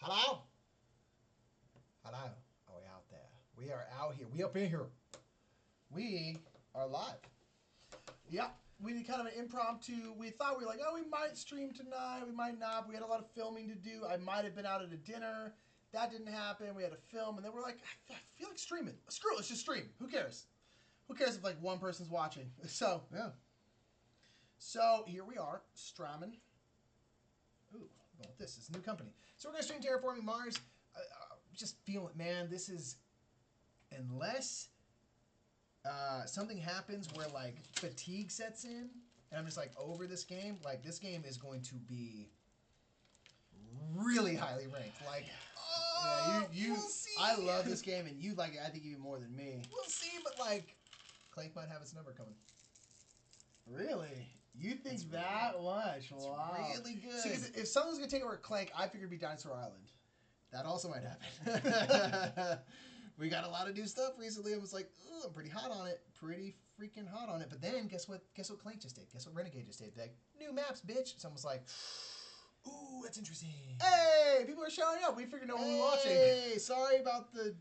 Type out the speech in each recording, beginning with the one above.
Hello? Hello? Are we out there? We are out here. We up in here. We are live. Yep. We did kind of an impromptu. We thought we were like, oh, we might stream tonight. We might not. We had a lot of filming to do. I might have been out at a dinner. That didn't happen. We had to film. And then we're like, I feel like streaming. Screw it. Let's just stream. Who cares? Who cares if like one person's watching? So, Yeah. So here we are, streaming. Ooh, well, this is a new company. So we're going to stream Terraforming Mars. Just feel it, man. This is, unless something happens where like fatigue sets in, and I'm just like over this game, like this game is going to be really highly ranked. Like, Yeah, you we'll see. I love this game, and you like it, I think, even more than me. We'll see, but like, Clank might have its number coming. really? You think that much? It's Wow. really good. See, 'cause if someone's going to take over Clank, I figured it'd be Dinosaur Island. That also might happen. We got a lot of new stuff recently. I was like, ooh, I'm pretty hot on it. Pretty freaking hot on it. But then, guess what Clank just did? Guess what Renegade just did? Like, new maps, bitch. Someone's like, ooh, that's interesting. Hey, people are showing up. We figured no one was watching. Hey, sorry about the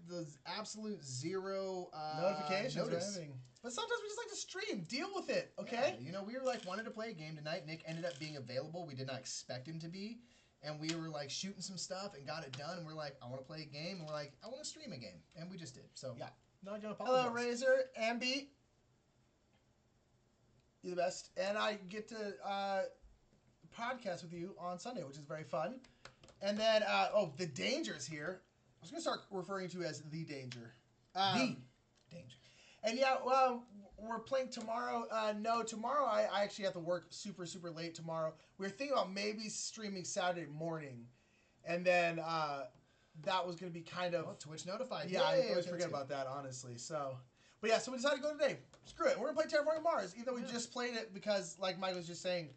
absolute zero Notifications or notice. anything. But sometimes we just like to stream. Deal with it, okay? Yeah, you know, we were like, wanted to play a game tonight. Nick ended up being available. We did not expect him to be. And we were like shooting some stuff and got it done. And we're like, I want to play a game. And we're like, I want to stream a game. And we just did. So, Yeah. not going to apologize. Hello, Razor, Ambi. You're the best. And I get to podcast with you on Sunday, which is very fun. And then, the Danger's here. I was going to start referring to you as The Danger. The Danger. And yeah, well, we're playing tomorrow. No, tomorrow I actually have to work super, super late tomorrow. We were thinking about maybe streaming Saturday morning. And then that was going to be kind of... Oh, Twitch notified. Yeah, I Yay, always okay, forget that's about that, honestly. So, but yeah, so we decided to go today. Screw it. We're going to play Terraforming Mars, even though we just played it because, like Mike was just saying,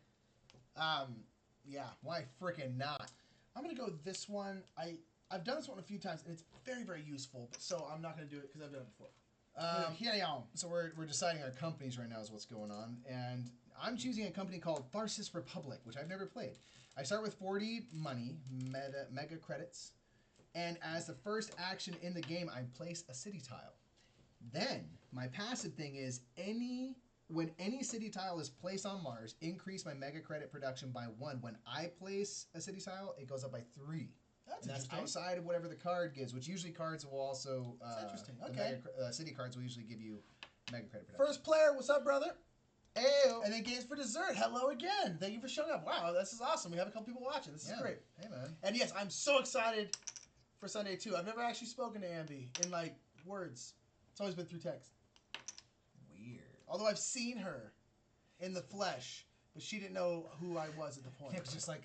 yeah. Why frickin' not? I'm going to go this one. I've done this one a few times, and it's very, very useful. So I'm not going to do it because I've done it before. Here I am. So we're deciding our companies right now is what's going on, and I'm choosing a company called Tharsis Republic, which I've never played. I start with 40 money, mega credits, and as the first action in the game, I place a city tile. Then my passive thing is when any city tile is placed on Mars, increase my mega credit production by 1. When I place a city tile, it goes up by 3. That's and interesting. that's outside of whatever the card gives, which usually cards will also... That's interesting. the Okay. city cards will usually give you mega credit production. First player, what's up, brother? Ayo. And then Games for Dessert. Hello again. Thank you for showing up. Wow, this is awesome. We have a couple people watching. This is great. Hey, man. And yes, I'm so excited for Sunday, too. I've never actually spoken to Ambi in, like, words. It's always been through text. Weird. Although I've seen her in the flesh, but she didn't know who I was at the point. It was just like,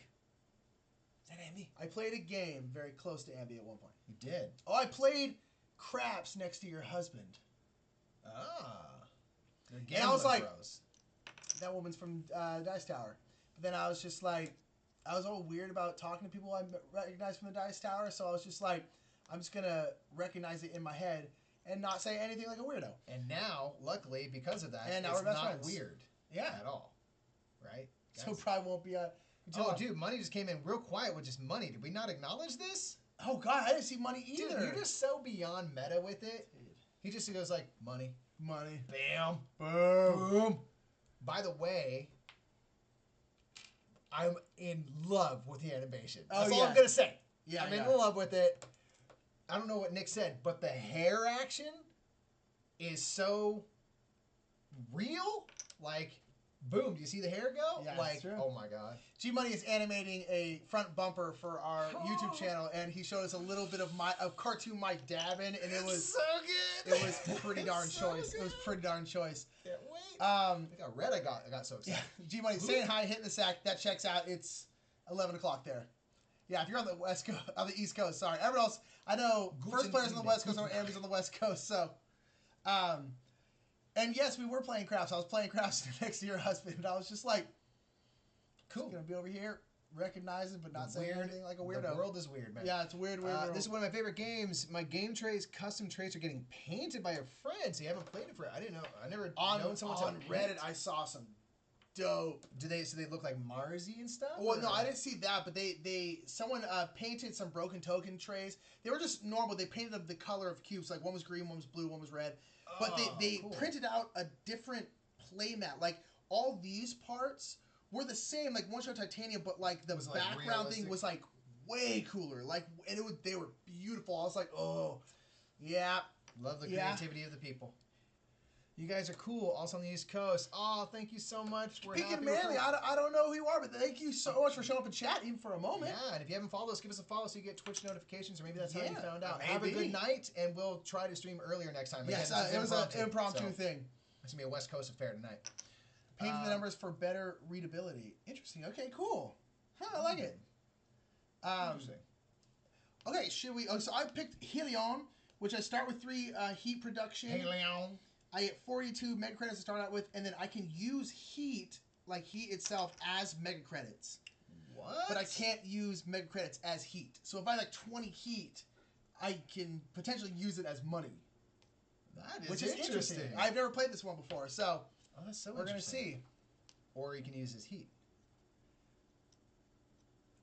is that Andy? I played a game very close to Ambi at one point. You did? Oh, I played craps next to your husband. Ah. They're And I was gambling like, bros. that woman's from Dice Tower. But then I was just like, I was all weird about talking to people I recognized from the Dice Tower, so I was just like, I'm just going to recognize it in my head and not say anything like a weirdo. And now, luckily, because of that, And now it's we're best not friends. weird. Yeah. At all. Right? So probably won't be a... Oh, dude, Money just came in real quiet with just money. Did we not acknowledge this? Oh, God, I didn't see money either. Dude, you're just so beyond meta with it. Dude. He just goes like, money. Money. Bam. Boom. Boom. By the way, I'm in love with the animation. That's all I'm going to say. Yeah, I'm in love with it. I don't know what Nick said, but the hair action is so real. Like, boom, do you see the hair go? Yeah, like, that's true. oh my God. G Money is animating a front bumper for our YouTube channel, and he showed us a little bit of cartoon Mike Davin, and it was so good. It was pretty darn choice. It was pretty darn choice. Can't wait. Um, I got red. I got so excited. yeah, G Money saying hi, hitting the sack. That checks out. It's 11 o'clock there. Yeah, if you're on the West Coast, on the East Coast, sorry. Everyone else, I know first players on the West Coast, or Ambi's on the West Coast, so. And yes, we were playing crafts. I was playing crafts next to your husband, and I was just like, Cool. Just gonna be over here, recognizing but not saying anything like a weirdo. The world is weird, man. Yeah, it's a weird world. This is one of my favorite games. My game trays, custom trays are getting painted by a friend. So you haven't played it for. I didn't know. I never known someone on to Reddit. paint. I saw some dope. So they look like Marsy and stuff? Well, or? no, I didn't see that, but someone painted some broken token trays. They were just normal. They painted them the color of cubes. Like one was green, one was blue, one was red. But they cool. printed out a different playmat. Like all these parts were the same. Like one showed titanium, but like the background thing was like way cooler. Like and they were beautiful. I was like, oh, yeah. Love the creativity of the people. You guys are cool. Also on the East Coast. Oh, thank you so much. We're Speaking Manly, I don't know who you are, but thank you so much for showing up in chat, even for a moment. Yeah, and if you haven't followed us, give us a follow so you get Twitch notifications, or maybe that's how you found out. Maybe. Have a good night, and we'll try to stream earlier next time. Yes, it was an impromptu thing. It's going to be a West Coast affair tonight. Painting the numbers for better readability. Interesting. Okay, cool. Huh, I like it. Interesting. Okay, should we... Oh, so I picked Helion, which I start with 3 heat production. Helion. I get 42 mega credits to start out with, and then I can use heat, like heat itself, as mega credits. What? But I can't use mega credits as heat. So if I like 20 heat, I can potentially use it as money. Which is interesting. I've never played this one before, so that's so we're going to see. Or you can use his heat.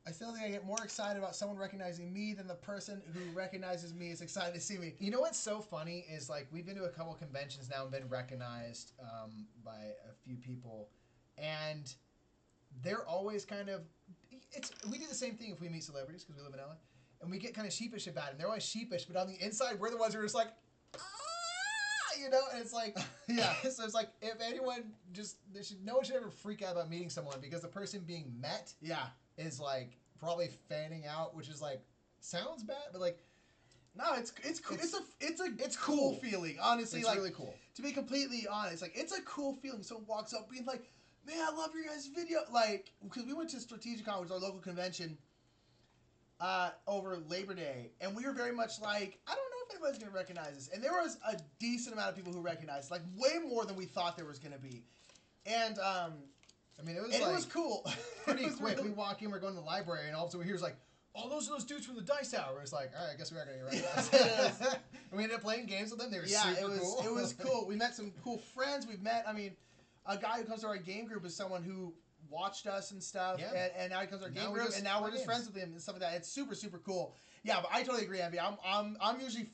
I still think I get more excited about someone recognizing me than the person who recognizes me is excited to see me. You know what's so funny is, like, we've been to a couple conventions now and been recognized by a few people, and they're always kind of... We do the same thing if we meet celebrities, because we live in LA, and we get kind of sheepish about it, and they're always sheepish, but on the inside, we're the ones who are just like, you know, and it's like, yeah. So it's like, if anyone no one should ever freak out about meeting someone, because the person being met... Yeah. is like probably fanning out, which is like sounds bad, but like no, it's cool. It's cool feeling, honestly. It's like really cool. To be completely honest, like it's a cool feeling. Someone walks up being like, "Man, I love your guys' video." Like because we went to Strategicon, which is our local convention, over Labor Day, and we were very much like, I don't know if anybody's gonna recognize this, and there was a decent amount of people who recognized, like way more than we thought there was gonna be, and I mean, it was cool. Pretty quick. Really... We walk in, we're going to the library, and all of a sudden we hear like, "Oh, those are those dudes from the Dice Tower." It's like, all right, I guess we are going to get recognized. And we ended up playing games with them. They were super cool. It was cool. We met some cool friends. We've met, a guy who comes to our game group is someone who watched us and stuff, and now he comes to our game group, and now we're just friends with him and stuff like that. It's super, super cool. Yeah, but I totally agree, Envy. I'm usually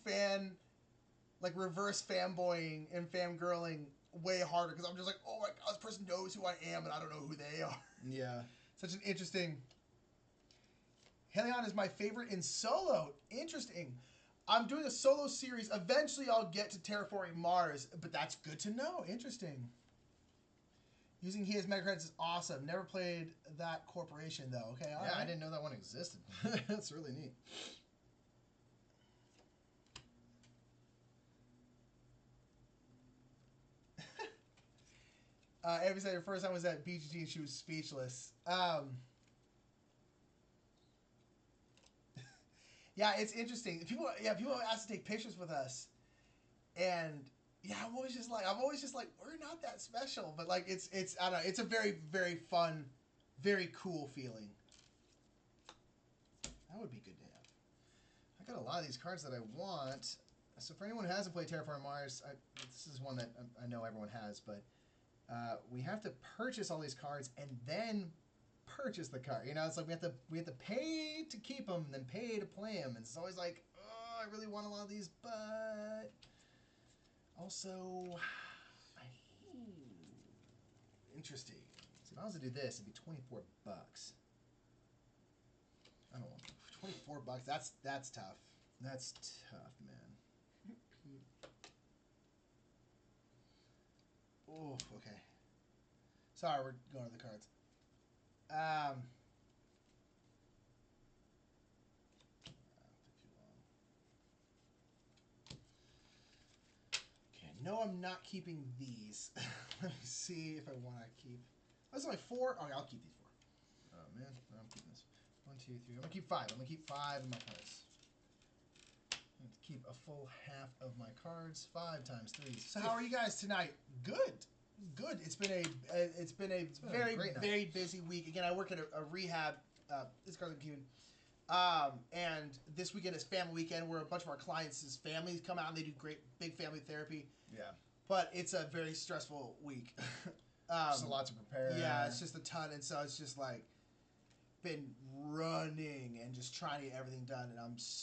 reverse fanboying and fangirling way harder because I'm just like, oh my god, this person knows who I am and I don't know who they are. Yeah. Such an interesting... Helion is my favorite in solo. Interesting. I'm doing a solo series. Eventually I'll get to Terraforming Mars, but that's good to know. Interesting. Using he as mega credits is awesome. Never played that corporation though. Okay, all right. I didn't know that one existed. That's really neat. Abby said her first time was at BGG and she was speechless. Yeah, it's interesting. People ask to take pictures with us, and yeah, I'm always just like, we're not that special, but like, it's I don't know, it's a very, very fun, very cool feeling. That would be good to have. I got a lot of these cards that I want. So for anyone who hasn't played Terraforming Mars, this is one that I know everyone has, but. We have to purchase all these cards and then purchase the card. You know, it's like we have to pay to keep them and then pay to play them. And it's always like, oh, I really want a lot of these, but also, interesting. So if I was to do this, it'd be $24. I don't want $24. That's tough. That's tough, man. Oh, okay. Sorry, we're going to the cards. Okay, no, I'm not keeping these. Let me see if I want to keep... That's only 4. Okay, I'll keep these 4. Oh, man. I'm keeping this. 1, 2, 3. I'm going to keep 5. I'm going to keep 5 of my cards. I'm going to keep a full half of my cards. 5 times 3. So how are you guys tonight? Good. It's been a very, very busy week. Again, I work at a rehab. This card's Cuban. And this weekend is family weekend where a bunch of our clients' families come out and they do great big family therapy. Yeah. But it's a very stressful week. Just a lot to prepare. Yeah, it's just a ton, and so it's just like been running and just trying to get everything done, and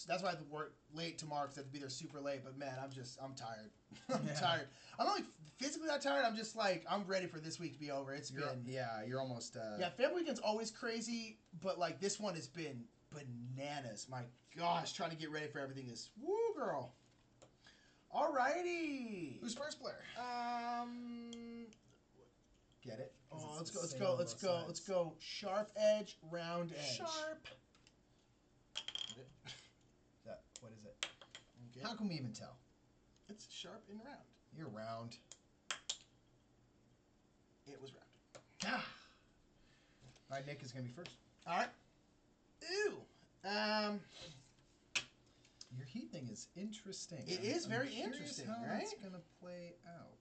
that's why I have to work late tomorrow because I have to be there super late. But man, I'm tired. I'm tired. I'm not like physically not tired. I'm just like I'm ready for this week to be over. You're almost. Yeah, family weekend's always crazy, but like this one has been bananas. My gosh, trying to get ready for everything is woo, girl. Alrighty. Who's first player? Get it? Oh, let's go. Sharp edge, round edge. Sharp. What is it? Okay. How can we even tell? It's sharp and round. You're round. It was round. Ah. All right, Nick is gonna be first. All right. Ew. Your heat thing is interesting. It is very interesting, how right? It's gonna play out.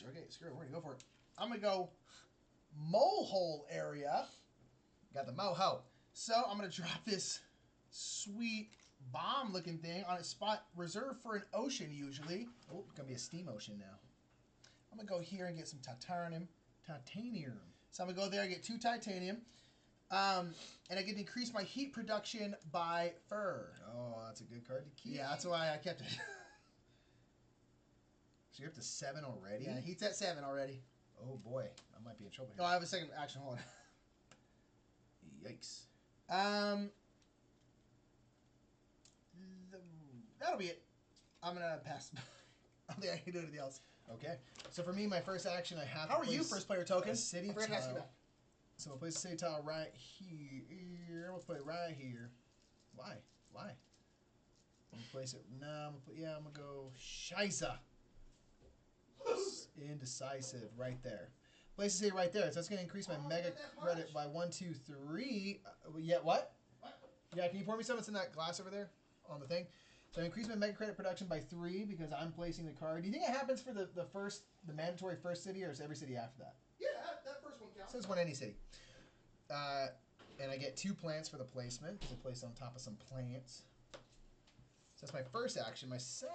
Okay, screw it. We're gonna go for it. I'm gonna go mole hole area. Got the moho. So I'm gonna drop this sweet bomb-looking thing on a spot reserved for an ocean usually. Oh, gonna be a steam ocean now. I'm gonna go here and get some titanium. So I'm gonna go there and get 2 titanium. And I can increase my heat production by fur. Oh, that's a good card to keep. Yeah, that's why I kept it. So you're up to 7 already? Yeah, heat's at 7 already. Oh boy, I might be in trouble Oh, here. I have a second action. Hold on. Yikes. That'll be it. I'm gonna pass. I don't think I can do anything else. Okay. So for me, my first action, I have. How are you, first player token? A city I forgot to ask you tile. that. So I'll place a city tile right here. I'm gonna put it right here. Why? I'm gonna place it. No, I'm gonna go Scheisse. Indecisive right there. Place a city right there. So that's gonna increase my mega credit by 1, 2, 3. Yeah, what? Yeah, can you pour me some? It's in that glass over there on the thing. So I increase my mega credit production by 3 because I'm placing the card. Do you think it happens for the mandatory first city, or is every city after that? Yeah, that first one counts. So it's one any city. And I get 2 plants for the placement because I place it on top of some plants. So that's my first action. My second.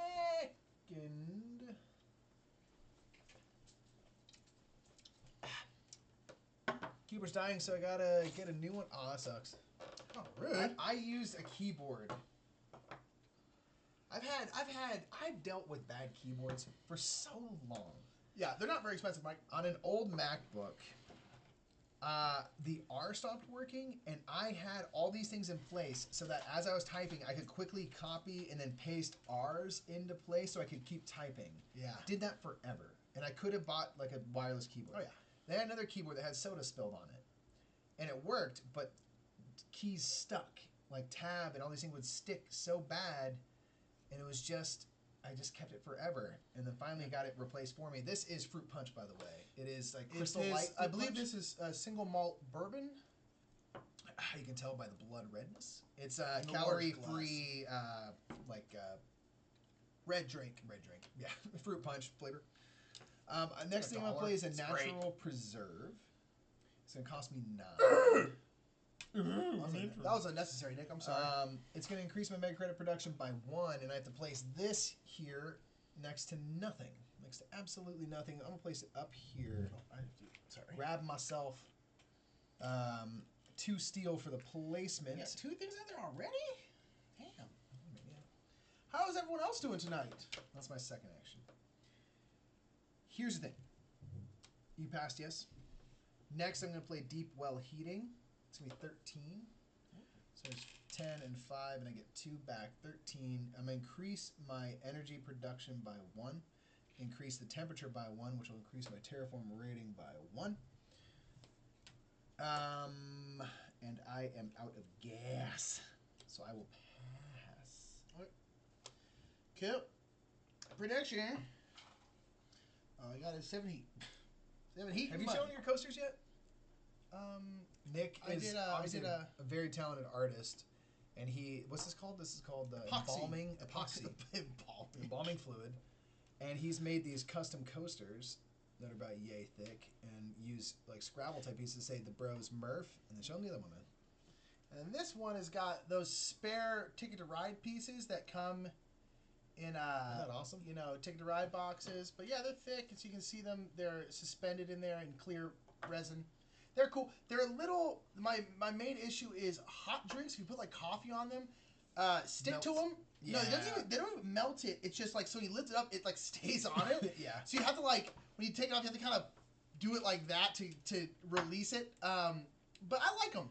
Keyboard's dying, so I gotta get a new one. Oh, that sucks. Oh, rude. I used a keyboard. I've dealt with bad keyboards for so long. Yeah, they're not very expensive, Mike. On an old MacBook, the R stopped working, and I had all these things in place so that as I was typing, I could quickly copy and then paste R's into place so I could keep typing. Yeah. Did that forever. And I could have bought like a wireless keyboard. Oh, yeah. They had another keyboard that had soda spilled on it. And it worked, but keys stuck. Like tab and all these things would stick so bad. And it was just, I just kept it forever. And then finally got it replaced for me. This is Fruit Punch, by the way. It is like Crystal Light. I believe this is a single malt bourbon. You can tell by the blood redness. It's In the calorie-free, Red drink. Yeah, Fruit Punch flavor. Next thing I'm gonna play is a natural preserve. It's gonna cost me 9. That was unnecessary, Nick. I'm sorry. It's gonna increase my mega credit production by 1, and I have to place this here next to nothing, next to absolutely nothing. I'm gonna place it up here. Sorry. Grab myself 2 steel for the placement. You got 2 things out there already? Damn. How is everyone else doing tonight? That's my second action. Here's the thing. You passed, yes? Next, I'm going to play Deep Well Heating. It's going to be 13. So it's 10 and 5, and I get 2 back. 13. I'm going to increase my energy production by 1. Increase the temperature by 1, which will increase my Terraform rating by 1. And I am out of gas. So I will pass. Cool. Prediction. Oh, I got a 7 heat. 7 heat. Have you shown your coasters yet? Nick is obviously a very talented artist, and what's this called? This is called embalming embalming fluid, and he's made these custom coasters that are about yay thick and use like Scrabble type pieces to say the bros Murph, and then show him the other one, man. And this one has got those spare Ticket to Ride pieces that come in Isn't that awesome? Ticket to Ride boxes. But yeah, they're thick, as you can see them. They're suspended in there in clear resin. They're cool. They're a little. My main issue is hot drinks. If you put like coffee on them, stick to them. Yeah. No, they don't even melt it. It's just like so when you lift it up, it like stays on it. Yeah. So you have to like when you take it off, you have to kind of do it like that to release it. But I like them.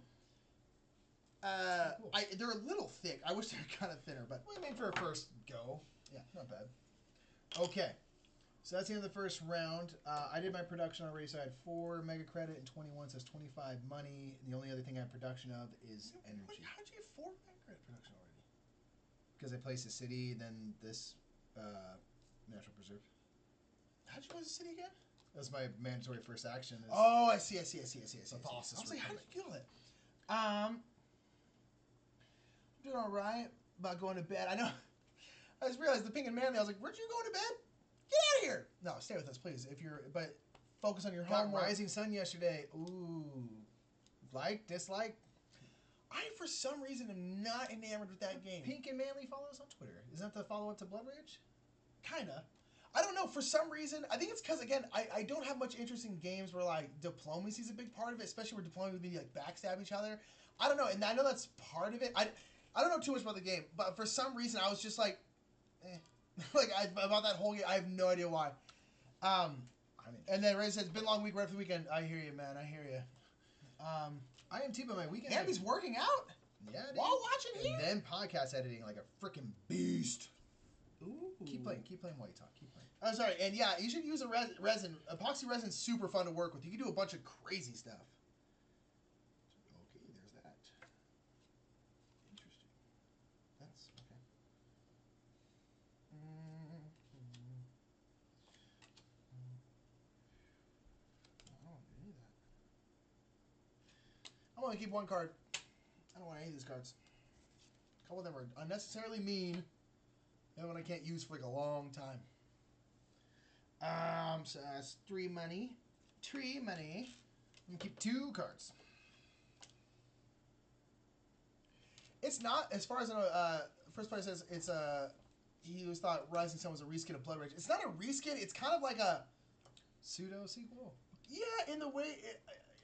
Cool. They're a little thick. I wish they were kind of thinner, but Well, I mean, for a first go, yeah. not bad. Okay, so that's the end of the first round. I did my production already, so I had 4 mega credit and 21, says 25 money. The only other thing I have production of is energy. How'd you get 4 mega credit production already? Because I placed a city, then this natural preserve. How'd you go to the city again? That was my mandatory first action. Oh, I see. The Bosses I was like, how did Republic. you get all that? I'm doing all right about going to bed. I know. I just realized the pink and manly. I was like, weren't you going to bed? Get out of here! No, stay with us, please. But focus on your Got homework. Rising Sun yesterday. Ooh, like, dislike. I, for some reason, am not enamored with that game. Pink and Manly follow us on Twitter. Isn't that the follow-up to Blood Rage? Kinda. I don't know. For some reason, I think it's because, again, I don't have much interest in games where, like, diplomacy is a big part of it, especially where diplomacy would be, like, backstab each other. I don't know, and I know that's part of it. I don't know too much about the game, but for some reason, I was just like, about that whole game, I have no idea why. And then Ray says, it's been a long week, right for the weekend. I hear you, man. I hear you. I am too, but my weekend. Andy's working out Yeah, dude. while watching here. And then podcast editing like a freaking beast. Ooh. Keep playing while you talk. Keep playing. Oh, sorry. And yeah, you should use a resin. Epoxy resin's super fun to work with. You can do a bunch of crazy stuff. Okay, there's that. Interesting. That's okay. I don't want to do any of that. I'm going to keep one card. I don't want any of these cards. A couple of them are unnecessarily mean. And one I can't use for like a long time. So that's 3 money. 3 money. I'm gonna keep 2 cards. It's not, as far as first player says, it's he always thought Rising Sun was a reskin of Blood Rage. It's not a reskin. It's kind of like a Pseudo sequel. yeah, in the way.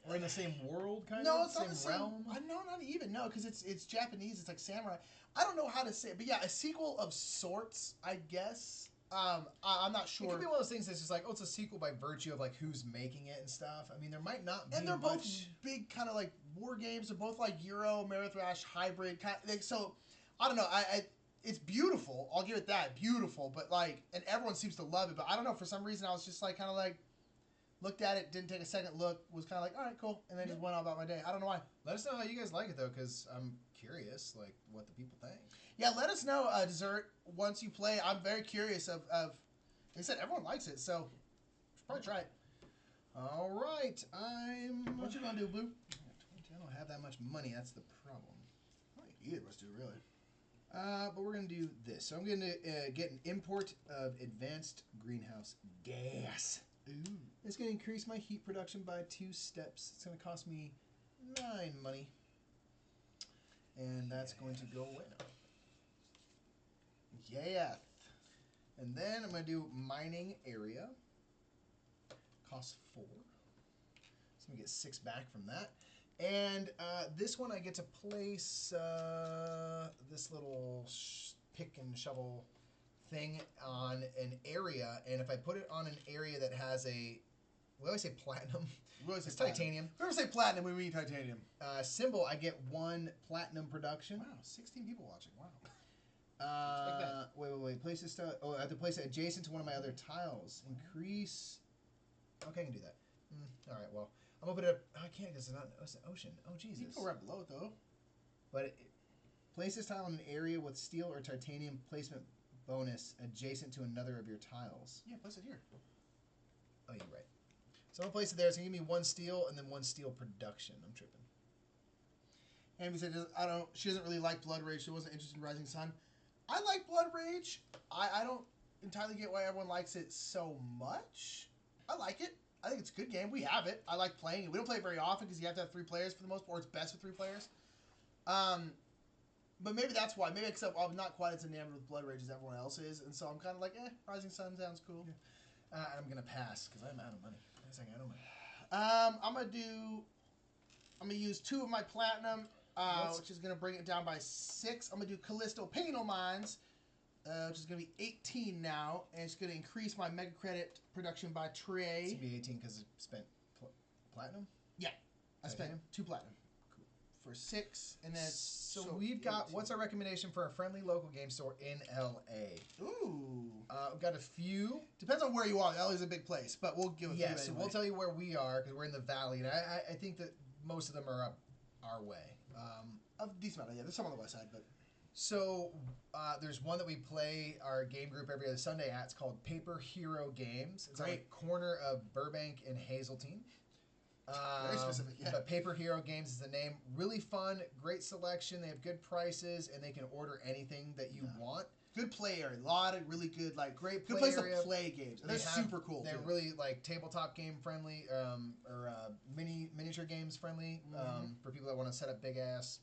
Or in the same world, kind No, of? it's not the same. realm? No, not even. No, because it's Japanese. It's like samurai. I don't know how to say it, but yeah, a sequel of sorts, I guess. I'm not sure. It could be one of those things that's just like, oh, it's a sequel by virtue of like who's making it and stuff. I mean, there might not be And they're both much. big kind of like war games. They're both like Euro, Amerithrash hybrid. So, I don't know. It's beautiful. I'll give it that. Beautiful. But like, and everyone seems to love it. But I don't know. For some reason, I was just like, kind of like, looked at it, didn't take a second look, was kind of like, all right, cool. And then just went on about my day. I don't know why. Let us know how you guys like it though, because I'm curious, like what the people think. Yeah, let us know, Dessert, once you play. I'm very curious of they said everyone likes it, so should probably try it. All right, What you gonna do, Blue? I don't have that much money. That's the problem. Either of us do, really. But we're gonna do this. So I'm gonna get an import of advanced greenhouse gas. Ooh. It's gonna increase my heat production by 2 steps. It's gonna cost me 9 money, and that's going to go away now. Yeah. And then I'm going to do mining area. Costs 4. So I'm going to get 6 back from that. And this one I get to place this little pick and shovel thing on an area. And if I put it on an area that has a, we always say platinum. We always say It's platinum. titanium. If we ever say platinum, we mean titanium. Symbol, I get 1 platinum production. Wow, 16 people watching. Wow. Wait. Place this stuff. Oh, I have to place it adjacent to one of my other tiles. Increase. Okay, I can do that. All right. Well, I'm gonna put it up. I can't because it's an ocean. Oh Jesus. You can go right below it though. But place this tile in an area with steel or titanium placement bonus adjacent to another of your tiles. Yeah, place it here. Oh, you're right. So I'm gonna place it there. It's gonna give me 1 steel and then 1 steel production. I'm tripping. Amy said, she doesn't really like Blood Rage. She wasn't interested in Rising Sun. I like Blood Rage. I don't entirely get why everyone likes it so much. I like it. I think it's a good game. We have it. I like playing it. We don't play it very often because you have to have 3 players for the most part. It's best with 3 players. But maybe that's why. Maybe except I'm not quite as enamored with Blood Rage as everyone else is, and so I'm kind of like, Rising Sun sounds cool. Yeah. I'm gonna pass because I'm out of money. I think I don't money. I'm gonna use 2 of my platinum, which is gonna bring it down by 6. I'm gonna do Callisto Penal Mines, which is gonna be 18 now, and it's gonna increase my mega credit production by Trey. It's gonna be 18 because it spent platinum. Yeah, I spent 2 platinum. Cool. For 6, and then so we've got 18. What's our recommendation for a friendly local game store in LA? Ooh, we've got a few. Depends on where you are. LA is a big place, but we'll give a few. Yeah, so we'll tell you where we are because we're in the valley, and I think that most of them are up our way. A decent amount, yeah. There's some on the west side, but so there's one that we play our game group every other Sunday at. It's called Paper Hero Games. It's on the corner of Burbank and Hazeltine. Very specific, yeah. But Paper Hero Games is the name. Really fun, great selection. They have good prices, and they can order anything that you want. Good play area. A lot of really good, like, great good play place area. to play games. They're super cool. They're really, like, tabletop game friendly, or miniature games friendly, for people that want to set up big-ass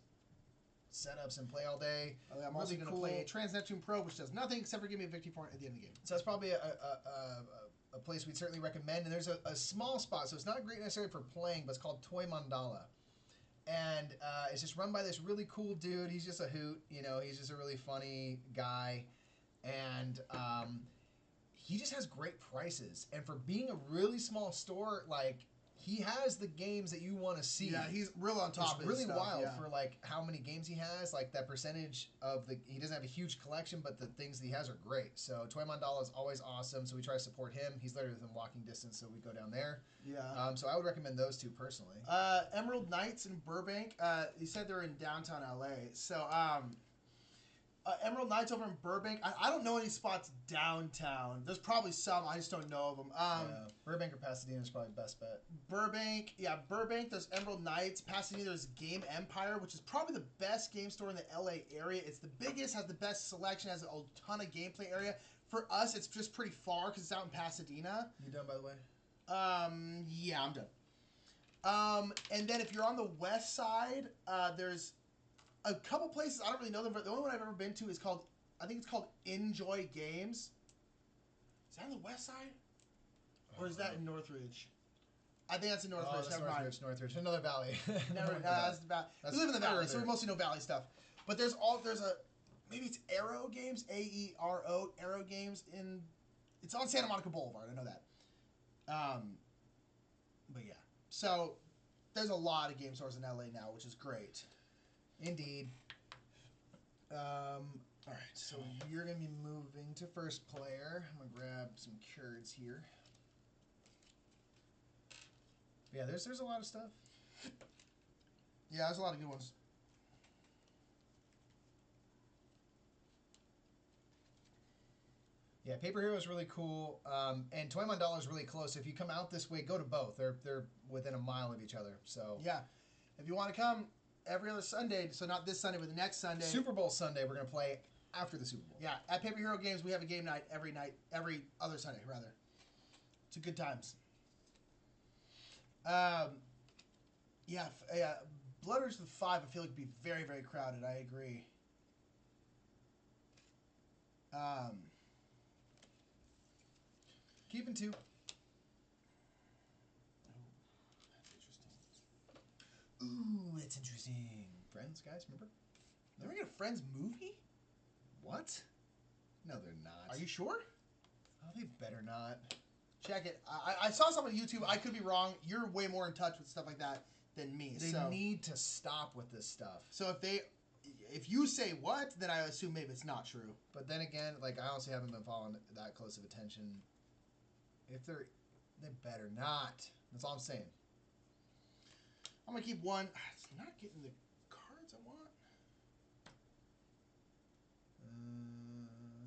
setups and play all day. I'm also going to play Trans Neptune Pro, which does nothing except for give me a victory point at the end of the game. So that's probably a place we'd certainly recommend. And there's a small spot, so it's not great necessarily for playing, but it's called Toy Mandala. And it's just run by this really cool dude. He's just a hoot. You know, he's just a really funny guy. And he just has great prices. And for being a really small store, like, he has the games that you want to see. Yeah, he's real on top of his stuff. It's really wild for, like, how many games he has. Like, that percentage of the... He doesn't have a huge collection, but the things that he has are great. So, Toy Mandala is always awesome, so we try to support him. He's literally within walking distance, so we go down there. Yeah. So, I would recommend those 2 personally. Emerald Knights in Burbank. You said they're in downtown LA. So, Emerald Knights over in Burbank. I don't know any spots downtown. There's probably some. I just don't know of them. Burbank or Pasadena is probably best bet. Burbank. There's Emerald Knights. Pasadena, there's Game Empire, which is probably the best game store in the LA area. It's the biggest, has the best selection, has a ton of gameplay area. For us, it's just pretty far because it's out in Pasadena. You done, by the way? Yeah, I'm done. And then if you're on the west side, there's a couple places. I don't really know them, but the only one I've ever been to is called, I think it's called Enjoy Games. Is that on the west side? Or is that in Northridge? I think that's in Northridge. That's Northridge. Another valley. That's we live in the valley, so we mostly know valley stuff. But there's maybe it's Aero Games, AERO, Aero Games it's on Santa Monica Boulevard. I know that. But yeah, so there's a lot of game stores in LA now, which is great. Indeed. All right, so you're going to be moving to first player. I'm going to grab some cards here. Yeah, there's a lot of stuff. Yeah, there's a lot of good ones. Yeah, Paper Hero is really cool, and Toy Mandala is really close. If you come out this way, go to both. They're within a mile of each other. So yeah, if you want to come every other Sunday, so not this Sunday, but the next Sunday. Super Bowl Sunday, we're going to play after the Super Bowl. Yeah, at Paper Hero Games, we have a game night, every other Sunday, rather. It's a good times. Yeah, Blood Rage 5, I feel like would be very, very crowded. I agree. Keeping 2. Ooh, that's interesting. Friends, guys, remember? They're making a Friends movie? What? No, they're not. Are you sure? Oh, they better not. Check it. I saw something on YouTube. I could be wrong. You're way more in touch with stuff like that than me. They need to stop with this stuff. So if you say what, then I assume maybe it's not true. But then again, like, I honestly haven't been following that close of attention. If they better not. That's all I'm saying. I'm gonna keep 1. It's not getting the cards I want.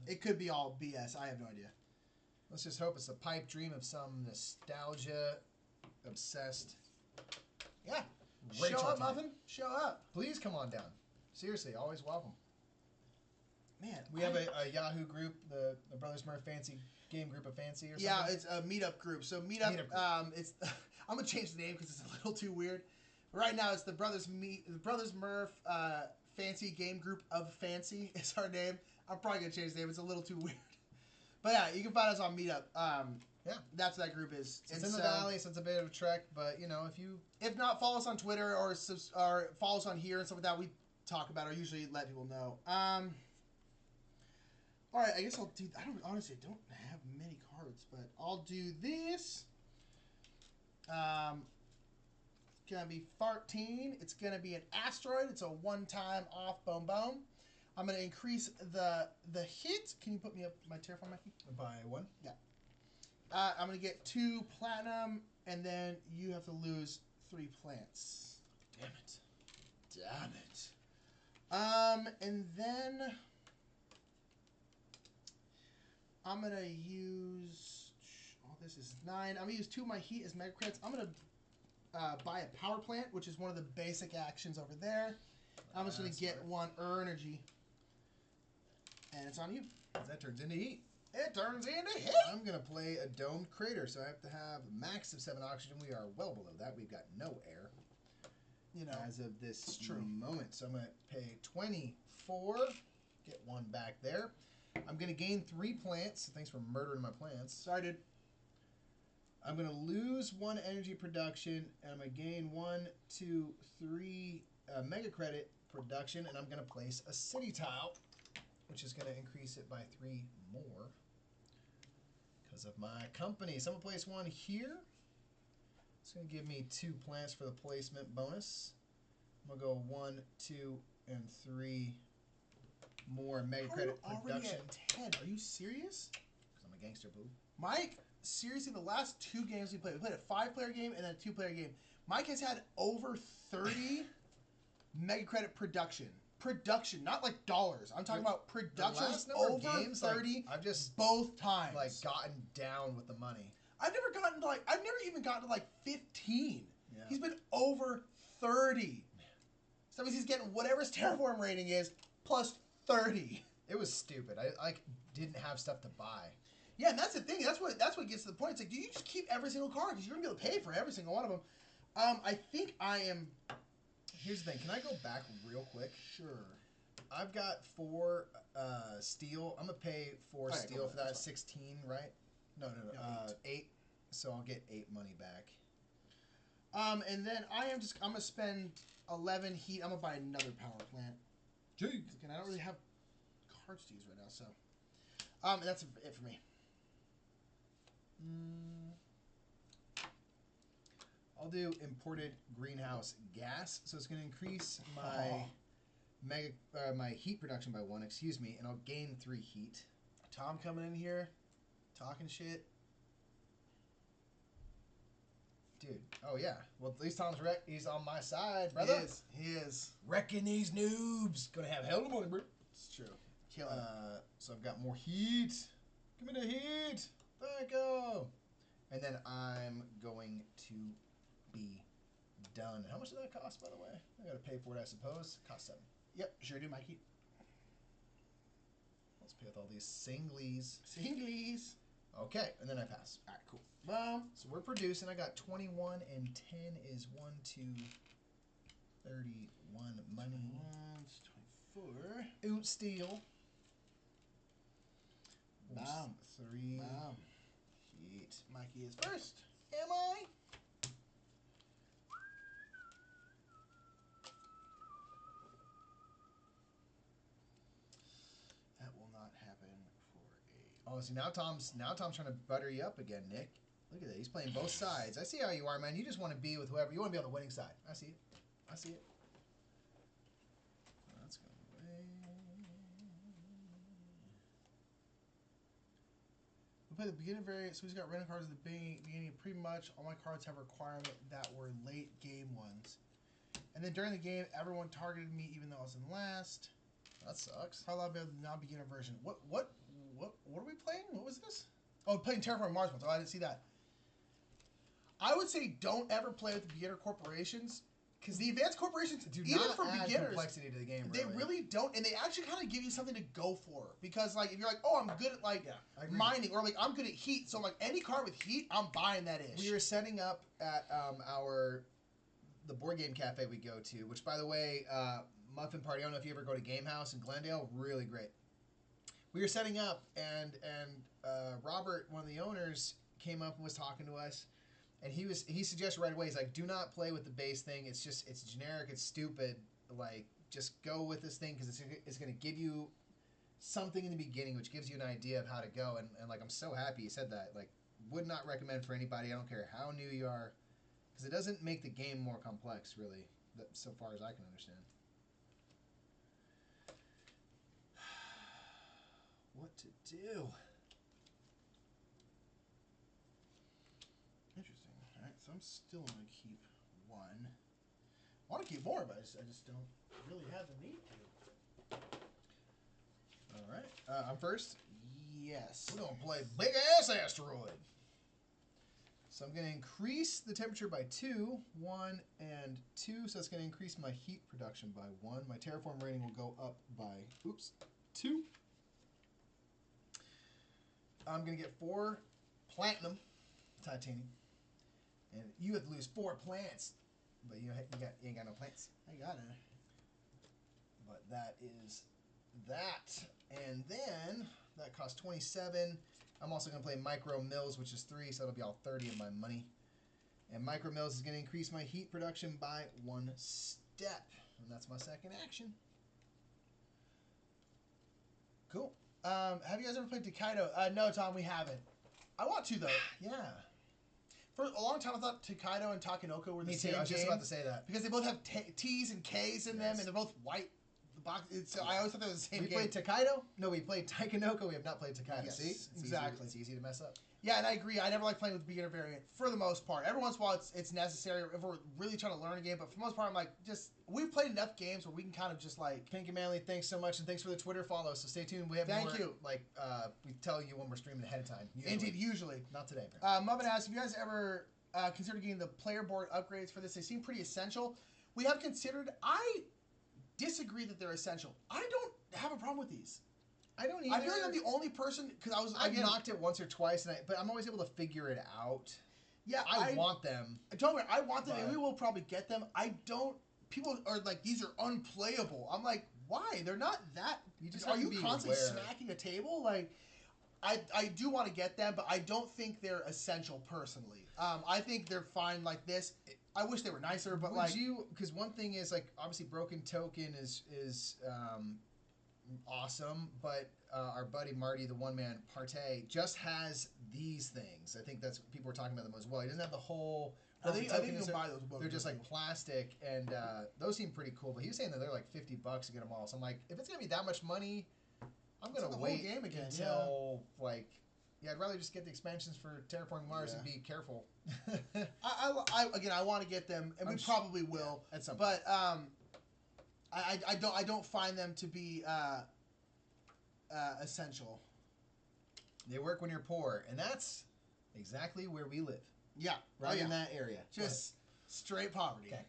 It could be all BS. I have no idea. Let's just hope it's a pipe dream of some nostalgia obsessed. Yeah. Rachel Show up, type. Muffin. Show up. Please come on down. Seriously, always welcome. Man, we have a Yahoo group, the Brothers Murph Fancy Game Group of Fancy or something. Yeah, it's a meetup group. So meetup it's I'm gonna change the name because it's a little too weird. Right now it's the Brothers Murph Fancy Game Group of Fancy is our name. I'm probably gonna change the name. It's a little too weird. But yeah, you can find us on Meetup. Yeah, that's what that group is. It's in the valley, so it's a bit of a trek. But you know, if not, follow us on Twitter or follow us on here and stuff like that. We talk about or usually let people know. All right, I guess I'll do. I don't have many cards, but I'll do this. It's gonna be 14. It's gonna be an asteroid. It's a one-time off. Boom, boom. I'm gonna increase the hit. Can you put me up my Terraform, Mikey? By 1. Yeah. I'm gonna get 2 platinum, and then you have to lose 3 plants. Damn it. Damn it. And then I'm gonna use. Oh, this is 9. I'm gonna use 2 of my heat as mega credits. I'm gonna buy a power plant, which is one of the basic actions over there. I'm just gonna get 1 energy, and it's on you. That turns into heat. It turns into heat. I'm gonna play a domed crater, so I have to have a max of 7 oxygen. We are well below that. We've got no air. You know, as of this moment, so I'm gonna pay 24. Get 1 back there. I'm gonna gain 3 plants. So thanks for murdering my plants. Sorry, dude. I'm gonna lose 1 energy production, and I'm gonna gain 1, 2, 3 mega credit production, and I'm gonna place a city tile, which is gonna increase it by 3 more because of my company. So I'm gonna place 1 here. It's gonna give me 2 plants for the placement bonus. I'm gonna go 1, 2, and 3 more mega credit already production. at 10. Are you serious? Because I'm a gangster, boo. Mike, seriously, the last 2 games we played a 5-player game and then a 2-player game. Mike has had over 30 mega credit production. Production, not like dollars. I'm talking about production. The last number over of games, 30. Like, I've just both times gotten down with the money. I've never even gotten to 15. Yeah. He's been over 30. So that means he's getting whatever his Terraform rating is plus 30. It was stupid. I didn't have stuff to buy. Yeah, and that's the thing. That's what gets to the point. It's like, do you just keep every single card because you're gonna be able to pay for every single one of them? I think I am. Here's the thing. Can I go back real quick? Sure. I've got 4 steel. I'm gonna pay 4 steel for that. 16, right? No. 8. So I'll get 8 money back. And then I'm gonna spend 11 heat. I'm gonna buy another power plant. Jeez. Again, I don't really have cards to use right now, so. And that's it for me. I'll do imported greenhouse gas. So it's gonna increase my my heat production by 1. Excuse me, and I'll gain 3 heat. Tom coming in here, talking shit. Dude, oh yeah. Well, at least Tom's he's on my side, brother. He is. Wrecking these noobs. Gonna have hell of money, bro. It's true. Killing. So I've got more heat. Give me the heat. Thank you. And then I'm going to be done. How much did that cost, by the way? I gotta pay for it, I suppose. Cost 7. Yep, sure do, Mikey. Let's pay with all these singlies. Singlies. Okay, and then I pass. All right, cool. So we're producing. I got 21 and 10 is 1, 2, 31 money. 24. Oot steel. Bam. 3. Bam. Heat. Mikey is first. Am I? That will not happen for a. Oh, see now Tom's trying to butter you up again, Nick. Look at that. He's playing both sides. I see how you are, man. You just want to be with whoever. You want to be on the winning side. I see it. I see it. That's going away. We play the beginner variant, so he's got random cards at the beginning. Pretty much all my cards have a requirement that were late game ones. And then during the game, everyone targeted me even though I was in last. That sucks. How about the non-beginner version? What are we playing? What was this? Oh, playing Terraforming Mars once. Oh, I didn't see that. I would say don't ever play with the beginner corporations because the advanced corporations, Do even not for add beginners, complexity to the game. they really don't, and they actually kind of give you something to go for. Because like if you're like, oh, I'm good at like mining, or like I'm good at heat, so like any card with heat, I'm buying that ish. We were setting up at the board game cafe we go to, which by the way, Muffin Party. I don't know if you ever go to Game House in Glendale. Really great. We were setting up, and Robert, one of the owners, came up and was talking to us, and he suggested right away. He's like, "Do not play with the base thing. It's generic. It's stupid. Like, just go with this thing because it's going to give you something in the beginning, which gives you an idea of how to go." And like, I'm so happy he said that. Like, would not recommend for anybody. I don't care how new you are, because it doesn't make the game more complex, really, so far as I can understand. What to do? Interesting. All right, so I'm still going to keep one. I want to keep more, but I just don't really have the need to. All right. I'm first. Yes. We're going to play Big Ass Asteroid. So I'm going to increase the temperature by 2, 1, and 2. So that's going to increase my heat production by 1. My terraform rating will go up by, 2. I'm going to get 4 platinum titanium. And you have to lose 4 plants. But you ain't got no plants. I got it. But that is that. And then that costs 27. I'm also going to play Micro Mills, which is 3, so that'll be all 30 of my money. And Micro Mills is going to increase my heat production by 1 step. And that's my second action. Cool. Have you guys ever played Takedo? No, Tom, we haven't. I want to, though. Yeah. For a long time, I thought Takedo and Takenoko were the Me same too. I was game. just about to say that. Because they both have T's and K's in them, and they're both white. The box. So I always thought they were the same game. We played Takedo? No, we played Takenoko. We have not played Takedo. Yes, See? exactly. It's easy to mess up. Yeah, and I agree. I never like playing with the beginner variant for the most part. Every once in a while, it's necessary if we're really trying to learn a game. But for the most part, I'm like, we've played enough games where we can kind of just like. Pink and Manly, thanks so much, and thanks for the Twitter follow. So stay tuned. We have Thank more, you. Like, we tell you when we're streaming ahead of time. Indeed, usually. Not today. Muffin asks, have you guys ever considered getting the player board upgrades for this? They seem pretty essential. We have considered. I disagree that they're essential. I don't have a problem with these. I don't either. I feel like I'm the only person because I've knocked it once or twice, but I'm always able to figure it out. Yeah, I want them. Don't worry, I want them, and we will probably get them. I don't. People are like, these are unplayable. I'm like, why? They're not that. Are you constantly smacking a table? Like, I do want to get them, but I don't think they're essential personally. I think they're fine like this. I wish they were nicer, but because one thing is like obviously Broken Token is awesome, but our buddy Marty, the one man Partey, just has these things. I think that's people were talking about them as well. He doesn't have the whole. I think you can buy those. They're just like plastic, and those seem pretty cool. But he was saying that they're like $50 to get them all. So I'm like, if it's gonna be that much money, I'm gonna wait game again until like. Yeah, I'd rather just get the expansions for Terraforming Mars and be careful. I want to get them, and we probably will at some point. But I don't find them to be essential. They work when you're poor, and that's exactly where we live. Yeah, right in that area. Just straight poverty. Okay.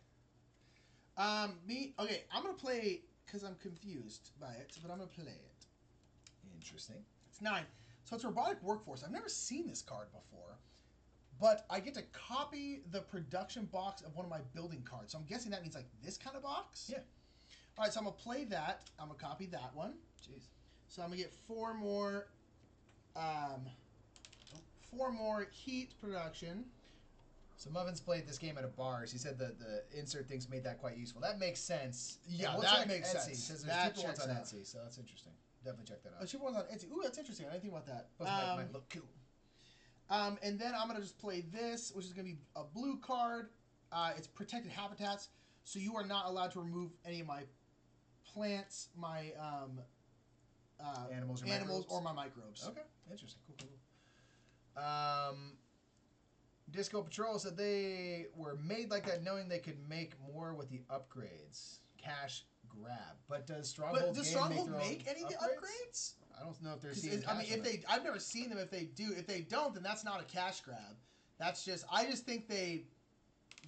I'm gonna play because I'm confused by it, but I'm gonna play it. Interesting. It's 9. So it's Robotic Workforce. I've never seen this card before, but I get to copy the production box of one of my building cards. So I'm guessing that means like this kind of box? Yeah. All right, so I'm going to play that. I'm going to copy that one. Jeez. So I'm going to get 4 more heat production. So Muffin's played this game at a bar. He said the insert things made that quite useful. That makes sense. Yeah, that makes Etsy. sense. Says That there's cheaper ones on checks out. Etsy, so that's interesting. Definitely check that out. Oh, cheaper ones on Etsy. Ooh, that's interesting. I didn't think about that. Those might look cool. And then I'm going to just play this, which is going to be a blue card. It's Protected Habitats, so you are not allowed to remove any of my plants, my animals or my microbes. Okay, interesting. Cool. Disco Patrol said they were made like that knowing they could make more with the upgrades. Cash grab. But does Stronghold make any of the upgrades? I don't know if they're seeing cash. I've never seen them. If they do, if they don't, then that's not a cash grab. That's just, I just think they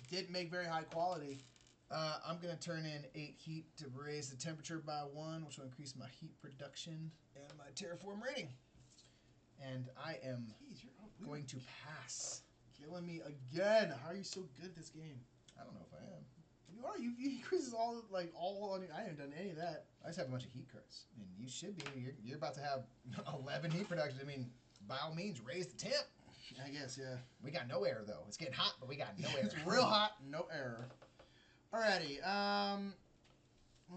didn't make very high quality. I'm going to turn in 8 heat to raise the temperature by 1, which will increase my heat production and my terraform rating. And I am going to pass. Killing me again. How are you so good at this game? I don't know if I am. You are. You increases all on your. I haven't done any of that. I just have a bunch of heat cards, and you should be. You're about to have 11 heat production. I mean, by all means, raise the temp. I guess, yeah. We got no air though. It's getting hot, but we got no air. It's real hot, no air. Alrighty. Oh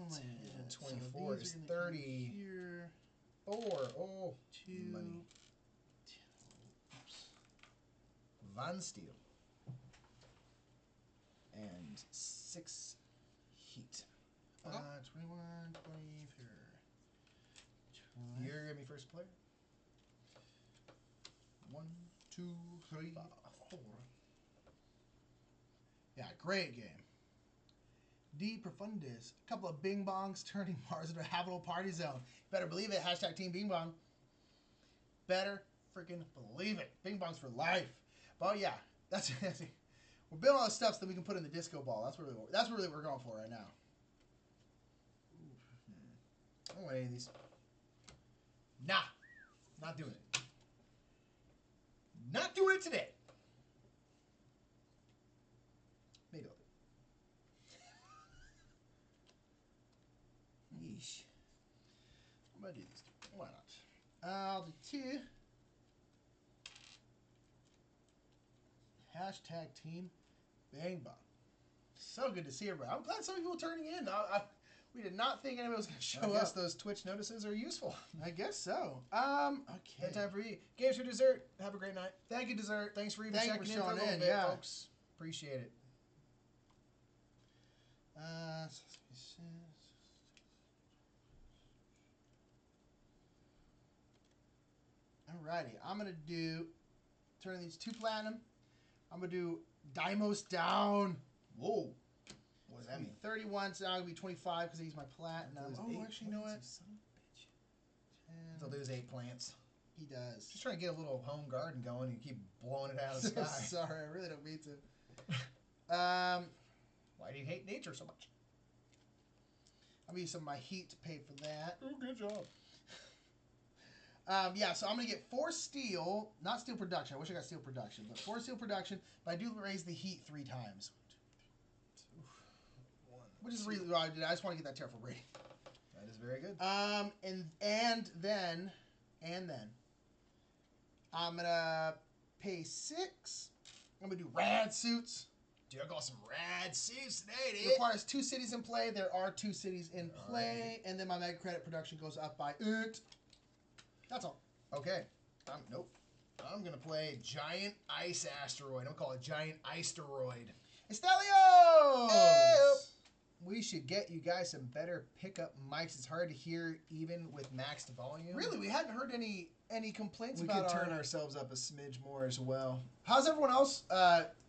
my 24 is 30. Here. 4. Oh, 2. money. Oops. Van Steel. And 6 heat. 21, 20 here. You're gonna be first player. 1, 2, 3, 4. Yeah, great game. D Profundis. A couple of bing bongs turning Mars into a habitable party zone. Better believe it. Hashtag Team Bing Bong. Better freaking believe it. Bing bongs for life. But yeah, that's we're building all the stuff so that we can put in the disco ball. That's what really we're going for right now. I don't want any of these. Nah. Not doing it. Not doing it today. Maybe I'll do it. Yeesh. I'm gonna do these two. Why not? I'll do 2. Hashtag Team Bang Bong. So good to see everybody. I'm glad some people are turning in. We did not think anybody was going to show up. I guess those Twitch notices are useful. I guess so. Okay. Okay. Time for you. Games for dessert. Have a great night. Thank you, Dessert. Thanks for even Thank you checking for in for a showing little in, bit, yeah. folks. Appreciate it. Alrighty. I'm going to turn these 2 platinum. I'm going to do Dimos down. Whoa. What does that mean? 31, so now I'm going to be 25 because I use my platinum. Lose Oh, 8 actually, you know what? plants, you son of a bitch. They'll lose 8 plants. He does. Just trying to get a little home garden going and you keep blowing it out of the So sky. sorry, I really don't mean to. Why do you hate nature so much? I'm going to use some of my heat to pay for that. Oh, good job. Yeah, so I'm going to get 4 steel, not steel production. I wish I got steel production, but 4 steel production. But I do raise the heat 3 times. Which is really what I did. I just want to get that Terraforming rating. That is very good. And then I'm gonna pay 6. I'm gonna do rad suits. Dude, I got some rad suits today, It dude. requires 2 cities in play. There are 2 cities in play, and then my mega credit production goes up by 8. That's all. Okay. Nope. I'm gonna play Giant Ice Asteroid. I'm gonna call it Giant Ice-teroid. Estelios! Hey, we should get you guys some better pickup mics. It's hard to hear even with maxed volume. Really, we hadn't heard any complaints We about could our... turn ourselves up a smidge more as well. How's everyone else?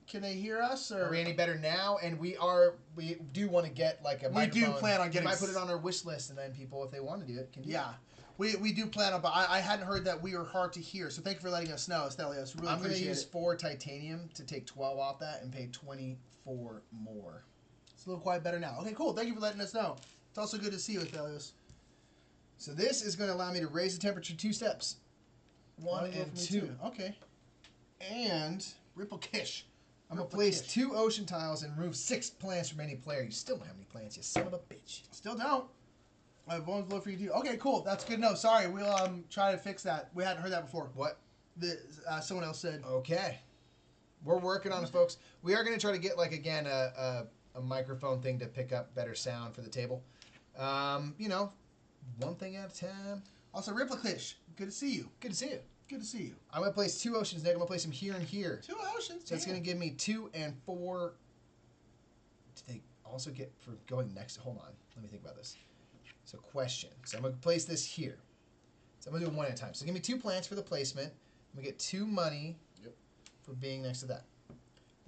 Can they hear us? Or Are we any better now? And we do want to get like a microphone. We do plan on getting... We might put it on our wish list, and then people, if they want to do it, can do it. Yeah. We do plan on, but I hadn't heard that we were hard to hear, so thank you for letting us know, Estelios. Really I'm going to appreciate use it. 4 titanium to take 12 off that and pay 24 more. It's a little quite better now. Okay, cool. Thank you for letting us know. It's also good to see you, Estelios. So this is going to allow me to raise the temperature 2 steps. 1 and 2. Okay. And Ripple Kish. I'm going to place 2 ocean tiles and remove 6 plants from any player. You still don't have any plants, you son of a bitch. Still don't. I have one below for you to do. Okay, cool. That's good to know. Sorry, we'll try to fix that. We hadn't heard that before. What? Someone else said. Okay. We're working on it, folks. We are going to try to get, like, again, a microphone thing to pick up better sound for the table. You know, one thing at a time. Also, Ripple Kish. Good to see you. Good to see you. Good to see you. I'm going to place 2 oceans, Nick. I'm going to place them here and here. 2 oceans. So it's going to give me 2 and 4. Do they also get for going next? Hold on. Let me think about this. So question. So I'm going to place this here. So I'm going to do it 1 at a time. So give me 2 plants for the placement. I'm going to get 2 money for being next to that. Then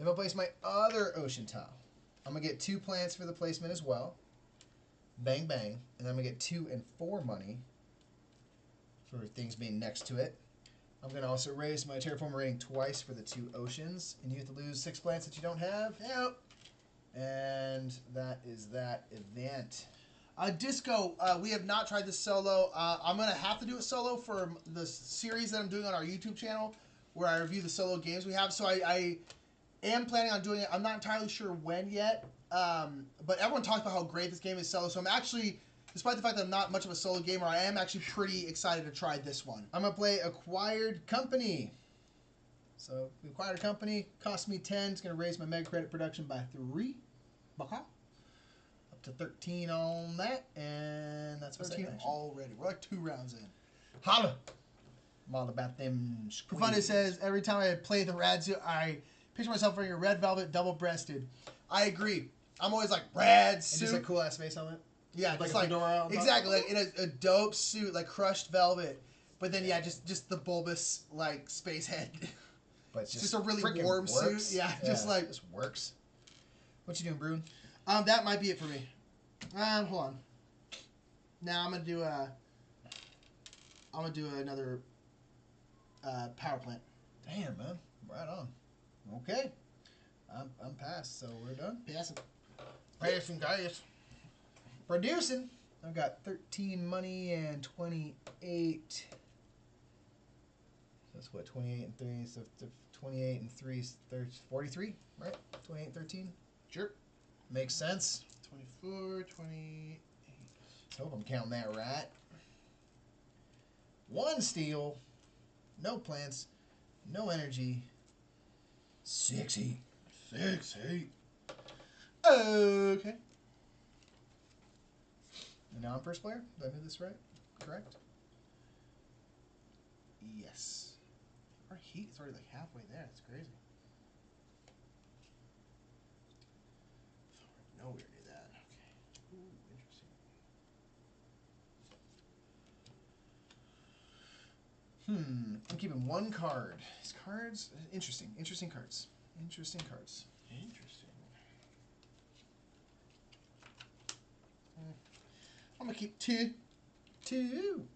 I'm going to place my other ocean tile. I'm going to get 2 plants for the placement as well. Bang, bang. And I'm going to get 2 and 4 money for things being next to it. I'm going to also raise my terraforming rating twice for the 2 oceans. And you have to lose 6 plants that you don't have. Yep. And that is that event. Disco, we have not tried this solo. I'm going to have to do it solo for the series that I'm doing on our YouTube channel where I review the solo games we have. So I am planning on doing it. I'm not entirely sure when yet. But everyone talks about how great this game is solo. So I'm actually, despite the fact that I'm not much of a solo gamer, I am actually pretty excited to try this one. I'm going to play Acquired Company. So, we acquired a company. Cost me 10. It's going to raise my mega credit production by 3. Baka. Up to 13 on that. And that's what's 13 already. We're like 2 rounds in. Holla! I'm all about them For fun, it says, every time I play the Rad suit, I picture myself wearing a red velvet double-breasted. I agree. I'm always like, rad suit. And just a cool-ass face helmet? Yeah, Like just a like, fedora on top? exactly, like in a dope suit, like crushed velvet. But then, yeah, just the bulbous, like, space head. But it's just a really freaking warm works. suit. Yeah, just like... Just works. What you doing, Bruin? That might be it for me. Hold on. Now I'm gonna do another power plant. Damn, man. Right on. Okay. I'm past, so we're done. Passing, guys. Producing. I've got 13 money and 28. So that's what, 28 and 3. So 28 and 3 is 43, right? 28 and 13. Sure. Makes sense. 24, 28. Let's hope I'm counting that right. 1 steel. No plants. No energy. 6 heat. 6 heat. Okay. And now I'm first player? Did I do this right? Correct? Yes. Our heat is already like halfway there. It's crazy. No, we already did that. Okay. Ooh, interesting. I'm keeping 1 card. These cards, interesting. Interesting cards. Interesting cards. Interesting. I'm gonna keep 2. 2.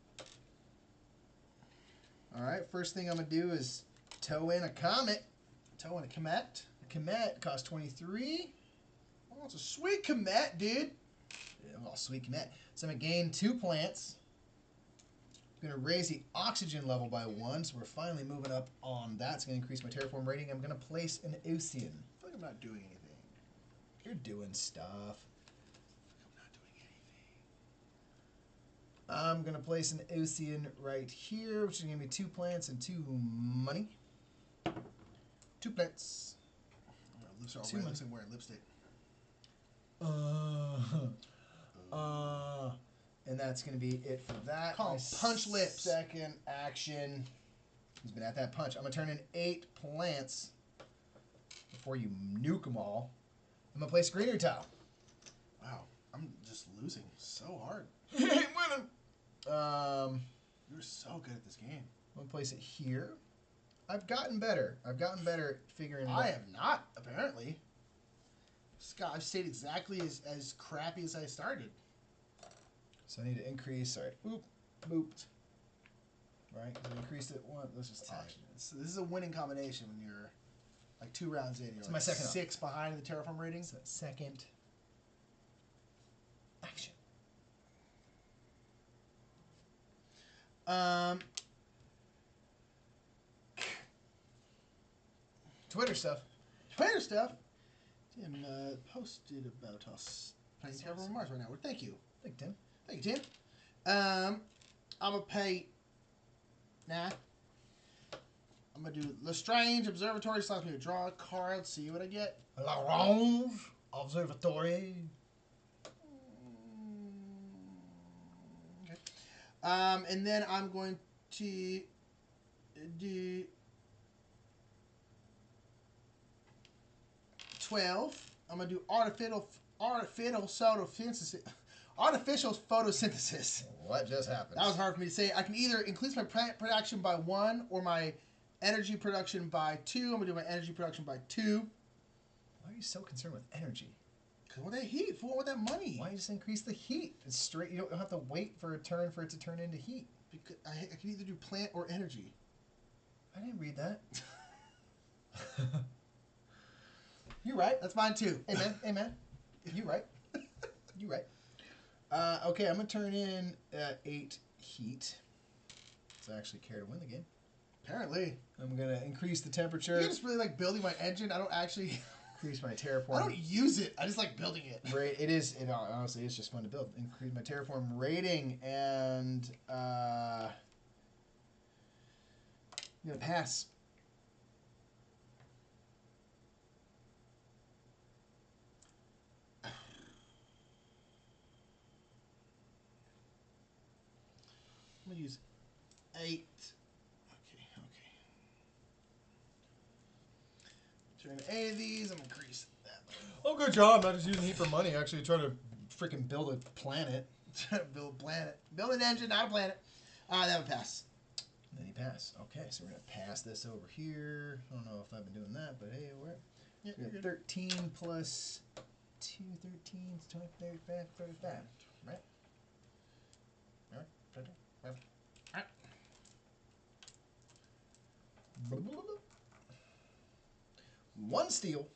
Alright, first thing I'm going to do is tow in a comet. Tow in a comet. A comet costs 23. Oh, it's a sweet comet, dude. Oh, sweet comet. So I'm going to gain 2 plants. I'm going to raise the oxygen level by 1, so we're finally moving up on that. It's going to increase my terraform rating. I'm going to place an ocean. I feel like I'm not doing anything. You're doing stuff. I'm not doing anything. I'm going to place an ocean right here, which is going to be 2 plants and 2 money. 2 plants. My lips are all 2 red. money. Looks like I'm wearing lipstick. And that's going to be it for that. Call My punch lips. Second action. He's been at that punch. I'm going to turn in 8 plants before you nuke them all. I'm going to place a greenery tile. Wow. I'm just losing so hard. You ain't winning. You're so good at this game. I'm going to place it here. I've gotten better. I've gotten better at figuring it out. I have not, apparently. Scott, I've stayed exactly as crappy as I started. So I need to increase. All right. Boop. Booped. Right? Because I increased it one. Let's just tag. So this is a winning combination when you're like 2 rounds in. You're It's like my second 6 behind in the terraform rating. So second action. Twitter stuff. Twitter stuff. Tim posted about us playing Terraforming Mars right now. Well, thank you. Thank you, Tim. Thank you, Tim. I'm going to pay... Nah. I'm going to do Lestrange Observatory. Allows me to draw a card, see what I get. Lestrange Observatory. Okay. And then I'm going to do 12. I'm going to do artificial photosynthesis. What just happened? That was hard for me to say. I can either increase my production by 1 or my energy production by 2. I'm going to do my energy production by 2. Why are you so concerned with energy? Because what that heat? For what that money? Why just increase the heat? It's straight. You don't have to wait for a turn for it to turn into heat. Because I can either do plant or energy. I didn't read that. You're right. That's mine too. Amen. Amen. You're right. You're right. Okay, I'm going to turn in 8 heat. So I actually care to win the game. Apparently. I'm gonna increase the You temperature. just really like building my engine. I don't actually. Increase my I terraform. don't use it. I just like building it. It honestly is just fun to build. Increase my terraform rating, and I'm gonna pass. I'm gonna use 8. Okay. Turn 8 of these. I'm gonna increase that. Oh, good job. Not just using heat for money. Actually, trying to freaking build a planet. Trying to build a planet. Build an engine, not a planet. That would pass. And then you pass. Okay, so we're gonna pass this over here. I don't know if I've been doing that, but hey, we're Yeah, we got 13 plus 2, 13, 20, 35, 35. Right? One steel.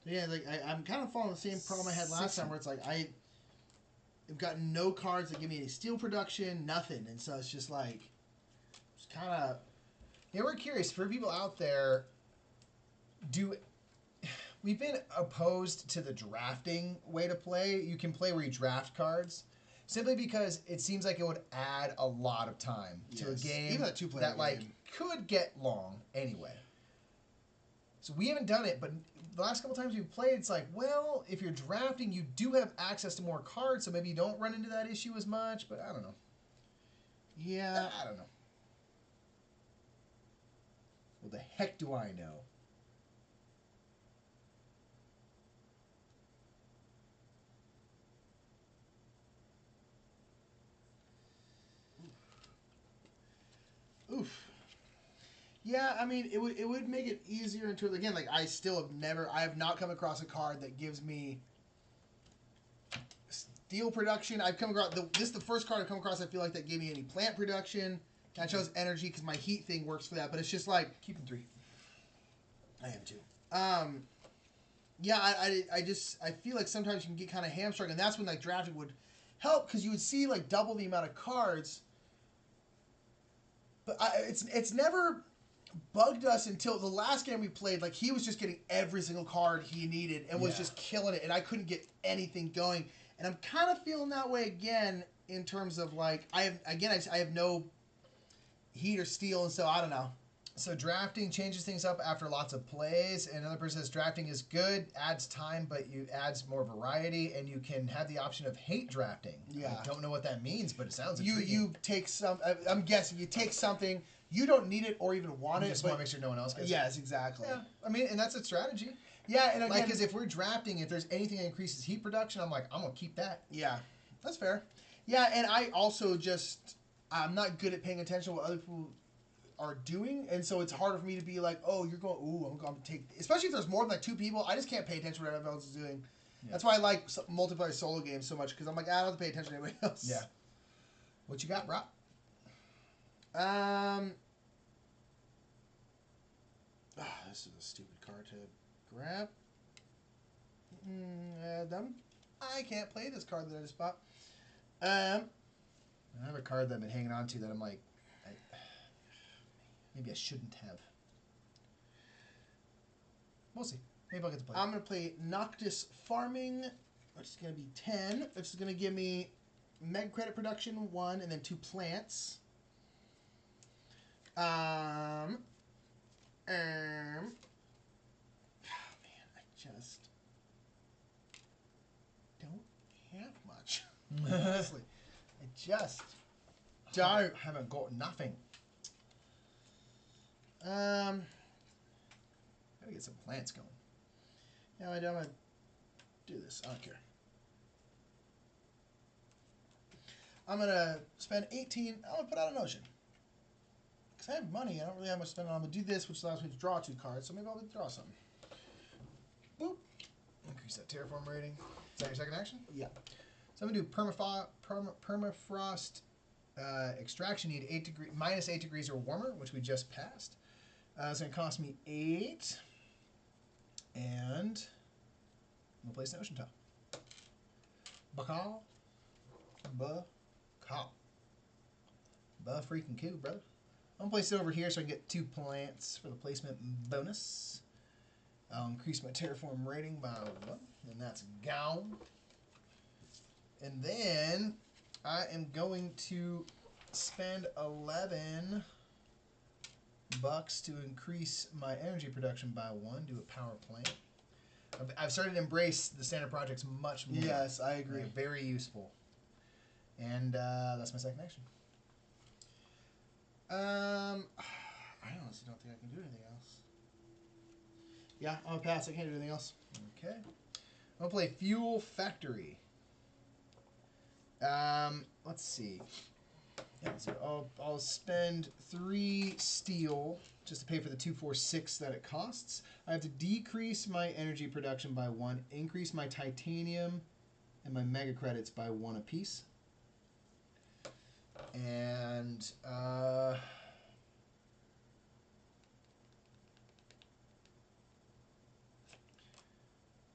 Yeah, like I'm kind of following the same problem I had last time, where it's like I've got no cards that give me any steel production, nothing, and so it's just like, it's kind of. Yeah, we're curious for people out there. We've been opposed to the drafting way to play. You can play where you draft cards, simply because it seems like it would add a lot of time to a game, even a 2-player that like game. could get long anyway. So we haven't done it, but the last couple times we've played, it's like, well, if you're drafting, you do have access to more cards, so maybe you don't run into that issue as much. But I don't know. Yeah. I don't know. What the heck do I know? Oof. Yeah, I mean, it would make it easier in terms, again, like I have not come across a card that gives me steel production. I've come across this is the first card I've come across I feel like that gave me any plant production. I chose energy because my heat thing works for that, but it's just like Keeping 3. I am too. Yeah, I feel like sometimes you can get kind of hamstrung, and that's when like drafting would help, because you would see like double the amount of cards. But it's never bugged us until the last game we played. Like, he was just getting every single card he needed and was just killing it, and I couldn't get anything going. And I'm kind of feeling that way again in terms of like I have no heat or steel, and so I don't know. So drafting changes things up after lots of plays. And another person says drafting is good, adds time, but you adds more variety, and you can have the option of hate drafting. Yeah. I don't know what that means, but it sounds intriguing. You take some. I'm guessing you take something you don't need it or even want You it. just but want to make sure no one else gets it. yes, exactly. Yeah, I mean, and that's a strategy. Yeah, and again, Like, because if we're drafting, if there's anything that increases heat production, I'm like, I'm gonna keep that. yeah, that's fair. Yeah, and I also I'm not good at paying attention to what other people are doing, and so it's harder for me to be like, oh, you're going, ooh, I'm going to take, especially if there's more than like 2 people, I just can't pay attention to what everyone else is doing. Yeah. That's why I like multiplayer solo games so much, because I'm like, I don't have to pay attention to anybody else. Yeah. What you got, Rob? This is a stupid card to grab. I can't play this card that I just bought. I have a card that I've been hanging on to that I'm like, maybe I shouldn't have. We'll see. Maybe I'll get to play. I'm going to play Noctis Farming, which is going to be 10. Which is going to give me Meg Credit Production 1 and then 2 plants. Oh man, I just don't have much. Honestly, I just haven't got nothing. Gotta get some plants going. Yeah, I'm gonna do this. I don't care. I'm gonna spend 18. I'm gonna put out an ocean. Because I have money, I don't really have much to spend on. I'm going to do this, which allows me to draw 2 cards, so maybe I'll draw something. Boop. Increase that terraform rating. Is that your second action? Yeah. So I'm going to do permafrost extraction need minus 8 degrees or warmer, which we just passed. It's going to cost me 8. And we'll place an ocean tile. Ba freaking cool, brother. I'm going to place it over here so I can get 2 plants for the placement bonus. I'll increase my terraform rating by 1, and that's gone. And then I am going to spend 11 bucks to increase my energy production by 1, do a power plant. I've started to embrace the standard projects much more. Yes, I agree. They're very useful. And that's my second action. I honestly don't think I can do anything else. Yeah, I'm gonna pass. I can't do anything else. Okay. I'm gonna play Fuel Factory. Let's see. Yeah, so I'll spend 3 steel just to pay for the 246 that it costs. I have to decrease my energy production by 1, increase my titanium and my mega credits by 1 apiece. And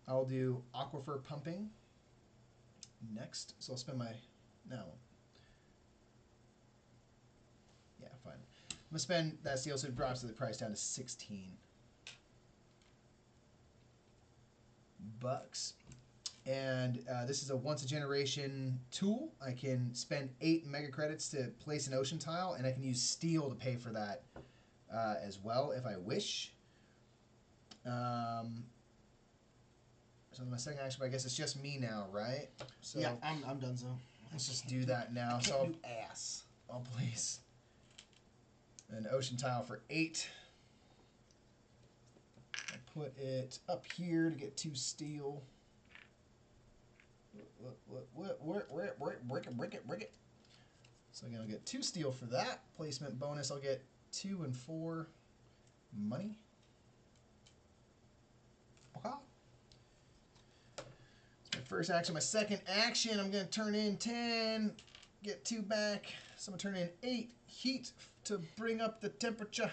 I'll do aquifer pumping next. So I'll spend my fine. I'm gonna spend that steel so it drops the price down to 16 bucks. And this is a once a generation tool. I can spend 8 mega credits to place an ocean tile, and I can use steel to pay for that as well if I wish. So my second action, but I guess it's just me now, right? So Yeah, I'm done. So let's just do that now. Can't So do ass. I'll place an ocean tile for 8. I'll put it up here to get 2 steel. Break it. So again, I'll get 2 steel for that. Placement bonus, I'll get 2 and 4 money. Okay. That's my first action. My second action, I'm going to turn in 10, get 2 back. So I'm going to turn in 8 heat to bring up the temperature.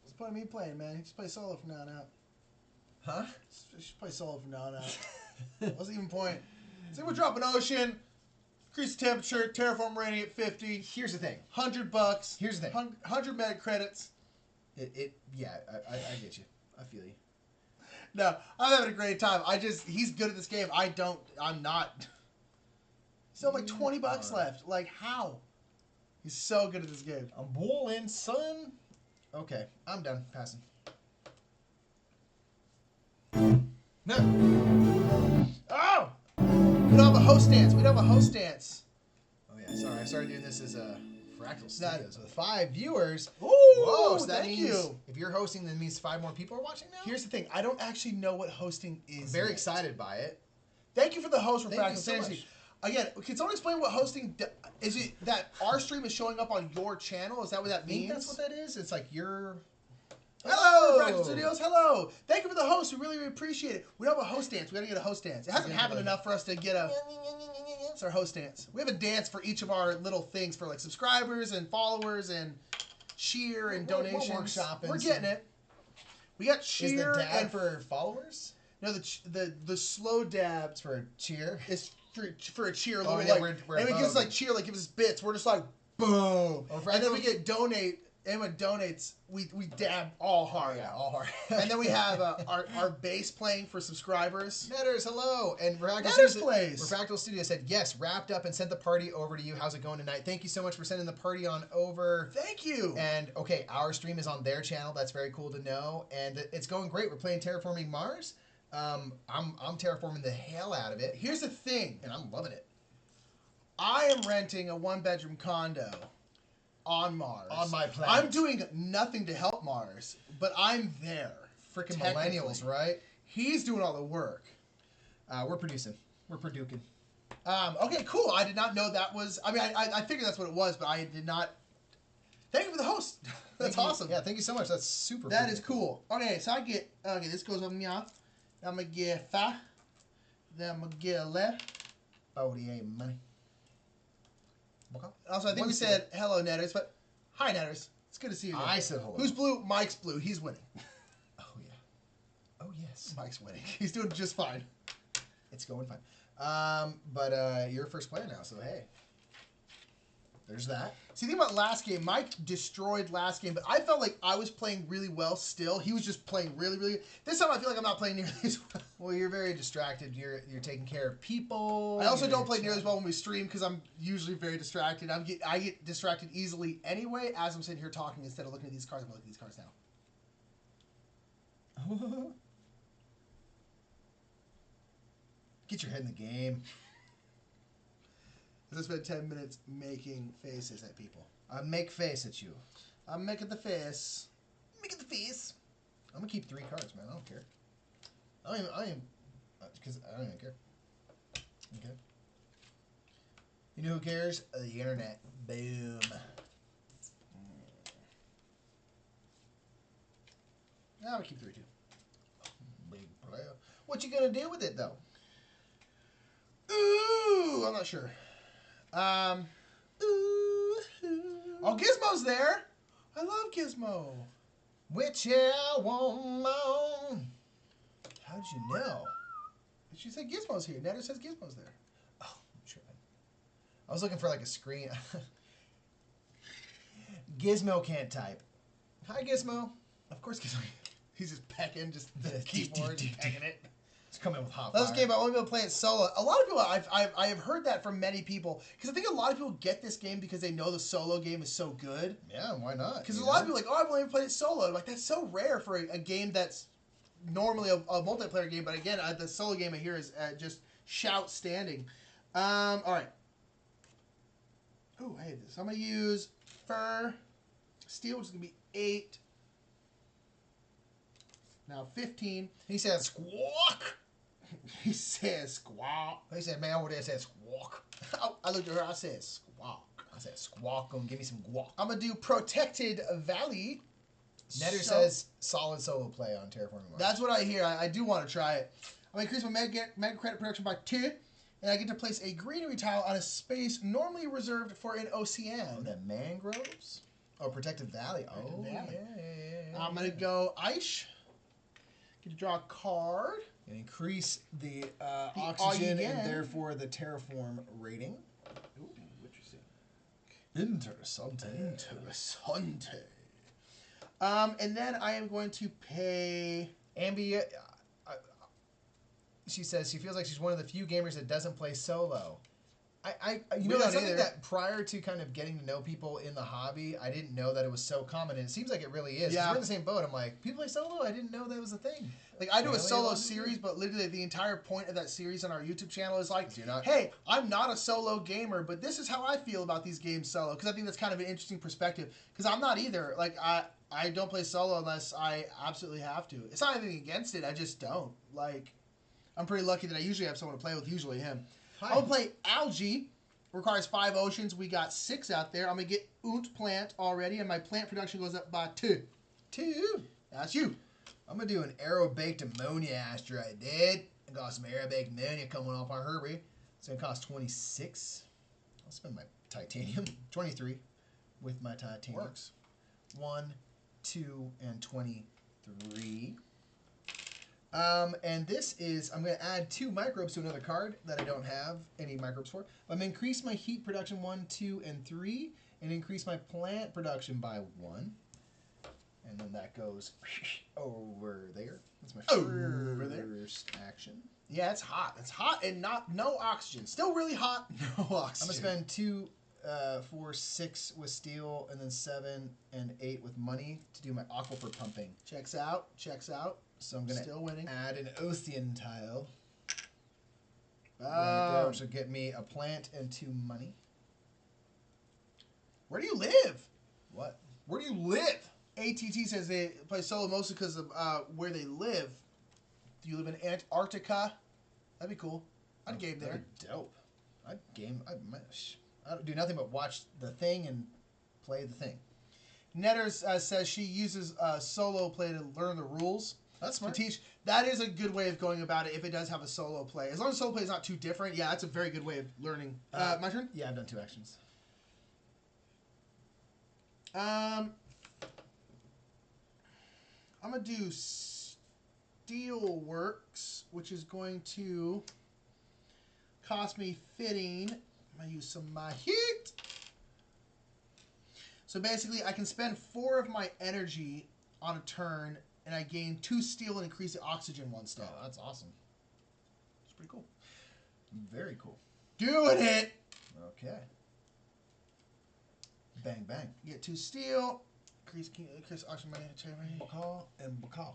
What's the point of me playing, man? You just play solo from now on out. Huh? You should play solo from now on out. What's the even point? See, we're dropping ocean, increase the temperature, terraform rating at 50. Here's the thing. $100. Here's the thing. 100 mega credits. I get you. I feel you. No, I'm having a great time. He's good at this game. I'm not. Still have like 20 bucks left. Like, how? He's so good at this game. I'm bowling, son. Okay, I'm done. Passing. No. Oh! We don't have a host dance. Oh yeah, sorry. I started doing this as a Fractal Studios with 5 viewers. Ooh, whoa! So that thank means you. if you're hosting, that means 5 more people are watching now. Here's the thing. I don't actually know what hosting is. I'm very yet. excited by it. Thank you for the host for Thank you Fractal so Fantasy. much. Again, can someone explain what hosting is? It that our stream is showing up on your channel? Is that what that I think means? that's what that is. It's like your. Hello, Fractal Studios. Hello. Thank you for the host. We really appreciate it. We don't have a host dance. We got to get a host dance. It hasn't happened enough for us to get a. It's our host dance. We have a dance for each of our little things for like subscribers and followers and cheer and donations. We're workshopping. We're getting it. We got cheer Is the dab and for followers? no the slow dab It's for cheer. is for a cheer. Oh, Little, yeah, like, we're and it gives above. like cheer, like gives us bits. We're just like boom, Oh, and then we get donate. And when donates, we dab all hard. Yeah, all hard. And then we have our bass playing for subscribers. Netters, hello. And Netters plays. Fractal Studio said, yes, wrapped up and sent the party over to you. How's it going tonight? Thank you so much for sending the party on over. Thank you. And, okay, our stream is on their channel. That's very cool to know. And it's going great. We're playing Terraforming Mars. I'm terraforming the hell out of it. Here's the thing. And I'm loving it. I am renting a 1-bedroom condo on Mars. On my planet. I'm doing nothing to help Mars, but I'm there. Freaking Technically. millennials, right? He's doing all the work. We're producing. We're produking. Okay, cool. I did not know that was... I mean, I figured that's what it was, but I did not... Thank you for the host. That's Thank you. awesome. Yeah, thank you so much. That's super That is cool. Okay, so I get... Okay, this goes on me off. I'm going to get 5. Then I'm going to get 11. Oh, yeah, money. Okay. Also, I think we said hello, Netters, but hi, Netters. It's good to see you again. I said hello. Who's blue? Mike's blue. He's winning. Oh, yeah. Oh, yes. Mike's winning. He's doing just fine. It's going fine. But you're first player now, so hey. There's that. See, the thing about last game, Mike destroyed last game, but I felt like I was playing really well still. He was just playing really, really. This time I feel like I'm not playing nearly as well. Well, you're very distracted. You're taking care of people. I also don't play nearly as well when we stream because I'm usually very distracted. I get distracted easily anyway as I'm sitting here talking instead of looking at these cards. I'm looking at these cards now. Get your head in the game. I spent 10 minutes making faces at people. I make face at you. I'm making the face. Making the face. I'm gonna keep 3 cards, man. I don't care. Because I don't even care. Okay. You know who cares? The internet. Boom. Now we keep 3 too. Big player. What you gonna do with it though? Ooh, I'm not sure. Oh, Gizmo's there. I love Gizmo. Which woman? How did you know? She said Gizmo's here. Netter says Gizmo's there. Oh, I'm tripping. I was looking for like a screen. Gizmo can't type. Hi, Gizmo. Of course, Gizmo. He's just pecking, just the keyboard, pecking it. It's coming with hot This fire. game, I only be able to play it solo. A lot of people, I have heard that from many people. Because I think a lot of people get this game because they know the solo game is so good. Yeah, why not? Because a lot of people are like, oh, I've only played it solo. Like, that's so rare for a game that's normally a multiplayer game. But again, the solo game I hear is just shout standing. All right. Oh, I hate this. I'm going to use Fur Steel, which is going to be 8. Now 15. He said squawk. He says squawk. He said, man, over there said squawk. I looked at her. I said squawk. I said squawk. Gonna give me some guac. I'm gonna do Protected Valley. Netter says solid solo play on Terraforming Mars. That's what I hear. I do want to try it. I'm gonna increase my mega credit production by 2, and I get to place a greenery tile on a space normally reserved for an OCN. Oh, the mangroves? Oh, Protected Valley. Protected Oh, Valley. Yeah. I'm gonna go Ice. Get to draw a card. And increase the The oxygen oxygen. and therefore the terraform rating. Ooh, interesting. Interessante. And then I am going to pay. Ambi, she says she feels like she's one of the few gamers that doesn't play solo. You know, We that's don't something either. that prior to kind of getting to know people in the hobby, I didn't know that it was so common, and it seems like it really is. 'Cause Yeah. we're in the same boat. I'm like, people play solo? I didn't know that was a thing. Like, I do a Really? solo series, but literally the entire point of that series on our YouTube channel is like, You're not- hey, I'm not a solo gamer, but this is how I feel about these games solo. Because I think that's kind of an interesting perspective. Because I'm not either. Like, I don't play solo unless I absolutely have to. It's not anything against it. I just don't. Like, I'm pretty lucky that I usually have someone to play with, usually him. Hi. I'm going to play Algae. Requires 5 oceans. We got 6 out there. I'm going to get Oont plant already, and my plant production goes up by 2. 2. That's you. I'm going to do an aero-baked ammonia asteroid, dude. I got some aero-baked ammonia coming off our Herbie. It's going to cost 26. I'll spend my titanium. 23 with my titanium. Works. 1, 2, and 23. And this is, I'm going to add 2 microbes to another card that I don't have any microbes for. I'm going to increase my heat production 1, 2, and 3, and increase my plant production by 1. And then that goes over there. That's my Over there. first action. Yeah, it's hot. It's hot and no oxygen. Still really hot. No I'm oxygen. going to spend 2, 4, 6 with steel, and then 7 and 8 with money to do my aquifer pumping. Checks out. Checks out. So I'm going Still winning. to add an ocean tile. Right there, which will get me a plant and 2 money. Where do you live? What? Where do you live? ATT says they play solo mostly because of where they live. Do you live in Antarctica? That'd be cool. I'd game there. That'd be dope. I'd game. I don't do nothing but watch the thing and play the thing. Netter says she uses solo play to learn the rules. That's smart. To teach. That is a good way of going about it if it does have a solo play. As long as solo play is not too different, yeah, that's a very good way of learning. My turn? Yeah, I've done 2 actions. I'm going to do Steelworks, which is going to cost me fitting. I'm going to use some of my heat. So basically, I can spend 4 of my energy on a turn, and I gain 2 steel and increase the oxygen 1 step. Oh, that's awesome. It's pretty cool. Very cool. Doing it! Okay. Bang, bang. You get 2 steel, increase oxygen, Bacall and Bacall.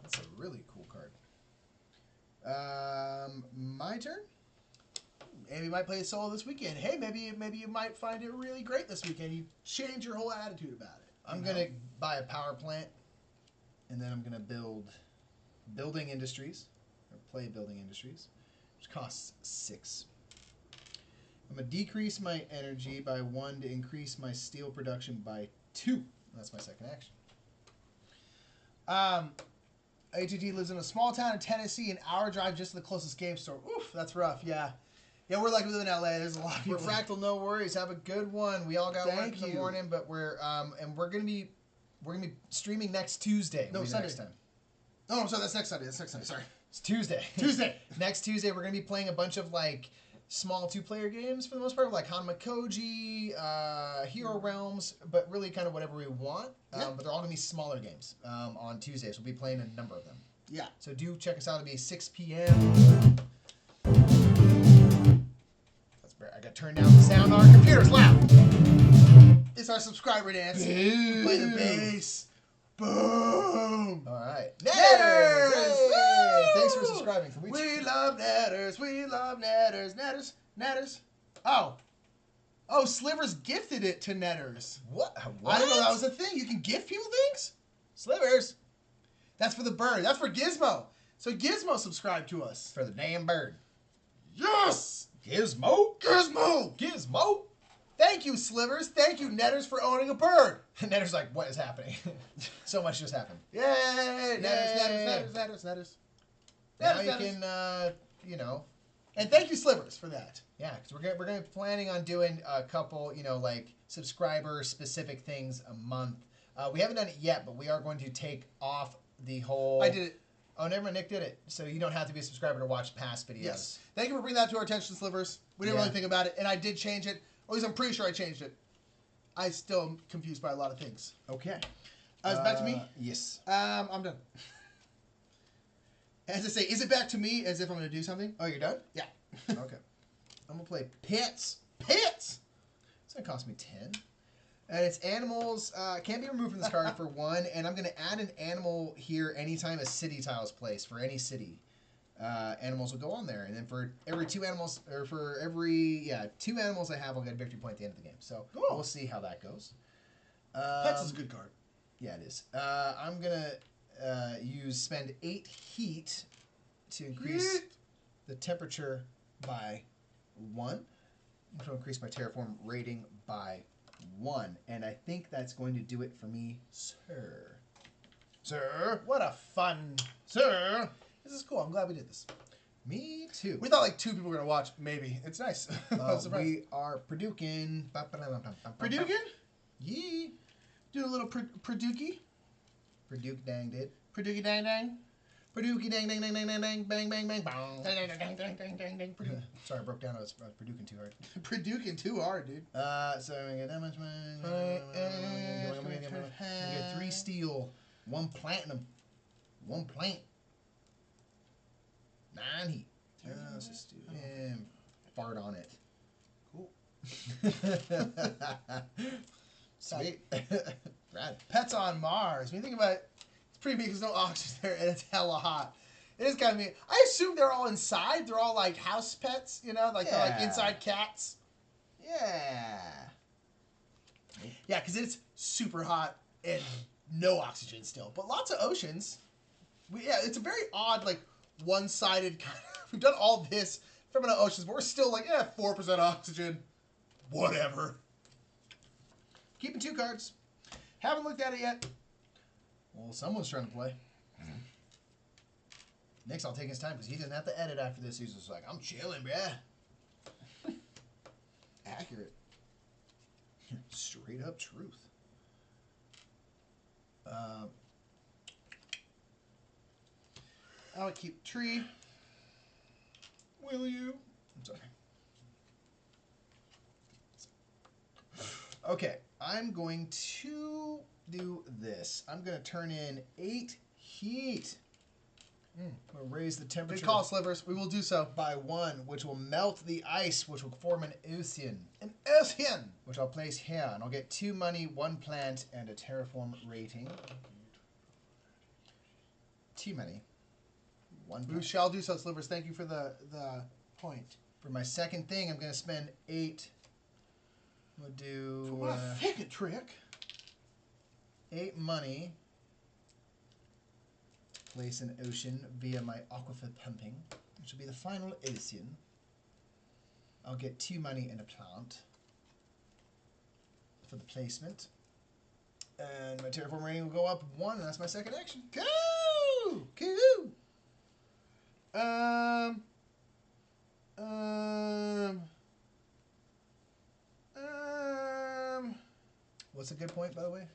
That's a really cool card. My turn? Maybe you might play a solo this weekend. Hey, maybe you might find it really great this weekend. You change your whole attitude about it. I'm going to buy a power plant, and then I'm going to build building industries, or play building industries, which costs 6. I'm going to decrease my energy by 1 to increase my steel production by 2. That's my second action. ATT lives in a small town in Tennessee, an hour drive just to the closest game store. Oof, that's rough, yeah. Yeah, we're like we live in LA. There's a lot of people. Fractal, no worries. Have a good one. We all got work Thank in the you. morning, but we're gonna be streaming next Tuesday. No, Maybe Sunday. Next time. Oh, I'm sorry, that's next Sunday. Sorry. It's Tuesday. Tuesday. Next Tuesday, we're gonna be playing a bunch of like small 2-player games for the most part, like Hanmakoji, Hero Realms, but really kind of whatever we want. Yeah. But they're all gonna be smaller games on Tuesdays. We'll be playing a number of them. Yeah. So do check us out. It'll be 6 p.m. I got to turn down the sound on our computers loud. It's our subscriber dance. Boom. Play the bass. Boom. All right. Netters! Hey! Woo! Thanks for subscribing. We love Netters. We love Netters. Netters. Oh, Slivers gifted it to Netters. What? I didn't know that was a thing. You can gift people things? Slivers. That's for the bird. That's for Gizmo. So Gizmo subscribed to us. For the damn bird. Yes! Gizmo. Gizmo! Gizmo. Thank you, Slivers. Thank you, Netters, for owning a bird. And Netter's like, what is happening? So much just happened. Yay! Yay. Netters. Now you can, And thank you, Slivers, for that. yeah, because we're gonna be planning on doing a couple, like subscriber-specific things a month. We haven't done it yet, but we are going to take off the whole... I did it. Oh, never mind. Nick did it. So you don't have to be a subscriber to watch past videos. Yes. Thank you for bringing that to our attention, Slivers. We didn't Yeah. really think about it, and I did change it. Or at least I'm pretty sure I changed it. I still am confused by a lot of things. Okay. It's back to me? Yes. I'm done. As I say, is it back to me as if I'm going to do something? Oh, you're done? Yeah. Okay. I'm going to play Pets. Pits! It's going to cost me 10. And it's animals. Can't be removed from this card for 1. And I'm going to add an animal here anytime a city tile is placed for any city. Animals will go on there. And then for every 2 animals, or for every, 2 animals I have, I'll get a victory point at the end of the game. So Cool. we'll see how that goes. Pets is a good card. Yeah, it is. I'm going to spend 8 heat to increase the temperature by 1. Which will increase my Terraform rating by 1. And I think that's going to do it for me, sir. Sir. What a fun... Sir. This is cool. I'm glad we did this. Me too. We thought like 2 people were going to watch. Maybe. It's nice. I was surprised. We are Produkin. Produkin? Yee. Do a little Produki. Produk dang did. Produki dang dang. Produki dang dang dang dang dang dang bang bang bang bang. Dang dang dang dang dang dang dang. Sorry, I broke down. I was Produkin too hard. Produkin too hard, dude. So I'm gonna get that much money. I'm gonna get 3 steel, 1 platinum, 1 plant, 9 heat. Let's just do and fart on it. Cool. Sweet. Rad. Pets on Mars. When you think about it, it's pretty big. There's no oxygen there, and it's hella hot. It is kind of mean. I assume they're all inside. They're all like house pets, they're like Yeah. inside cats. Yeah. Yeah, because it's super hot and no oxygen still, but lots of oceans. It's a very odd, like one-sided kind of. We've done all this from the oceans, but we're still like 4% oxygen. Whatever. Keeping 2 cards. Haven't looked at it yet. Well, someone's trying to play. Nick's all taking his time because he didn't have to edit after this. He's just like, I'm chilling, bruh. Accurate. Straight up truth. I would keep tree. Will you? I'm sorry. Okay. I'm going to do this. I'm going to turn in 8 heat. I'm going to raise the temperature. Good call, Slivers. We will do so. By 1, which will melt the ice, which will form an ocean. An ocean. Which I'll place here. And I'll get 2 money, 1 plant, and a terraform rating. 2 money. 1 plant. We shall do so, Slivers. Thank you for the point. For my second thing, I'm going to spend 8. I'm going to do... For what a fake trick. 8 money. Place an ocean via my aquifer pumping, which will be the final ocean. I'll get 2 money and a plant for the placement. And my terraform rating will go up 1, and that's my second action. Go! Coo! What's a good point, by the way?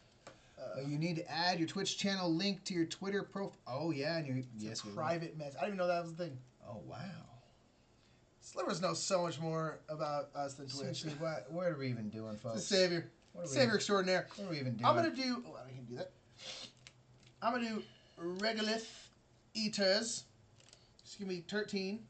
You need to add your Twitch channel link to your Twitter profile. Oh, yeah. And your, yes, private mess. I didn't even know that was a thing. Oh, wow. Slivers knows so much more about us than Twitch. Seriously, what are we even doing, folks? The savior. Savior extraordinaire. What are we even doing? I'm going to do... Oh, I can do that. I'm going to do Regolith Eaters. Just give me 13.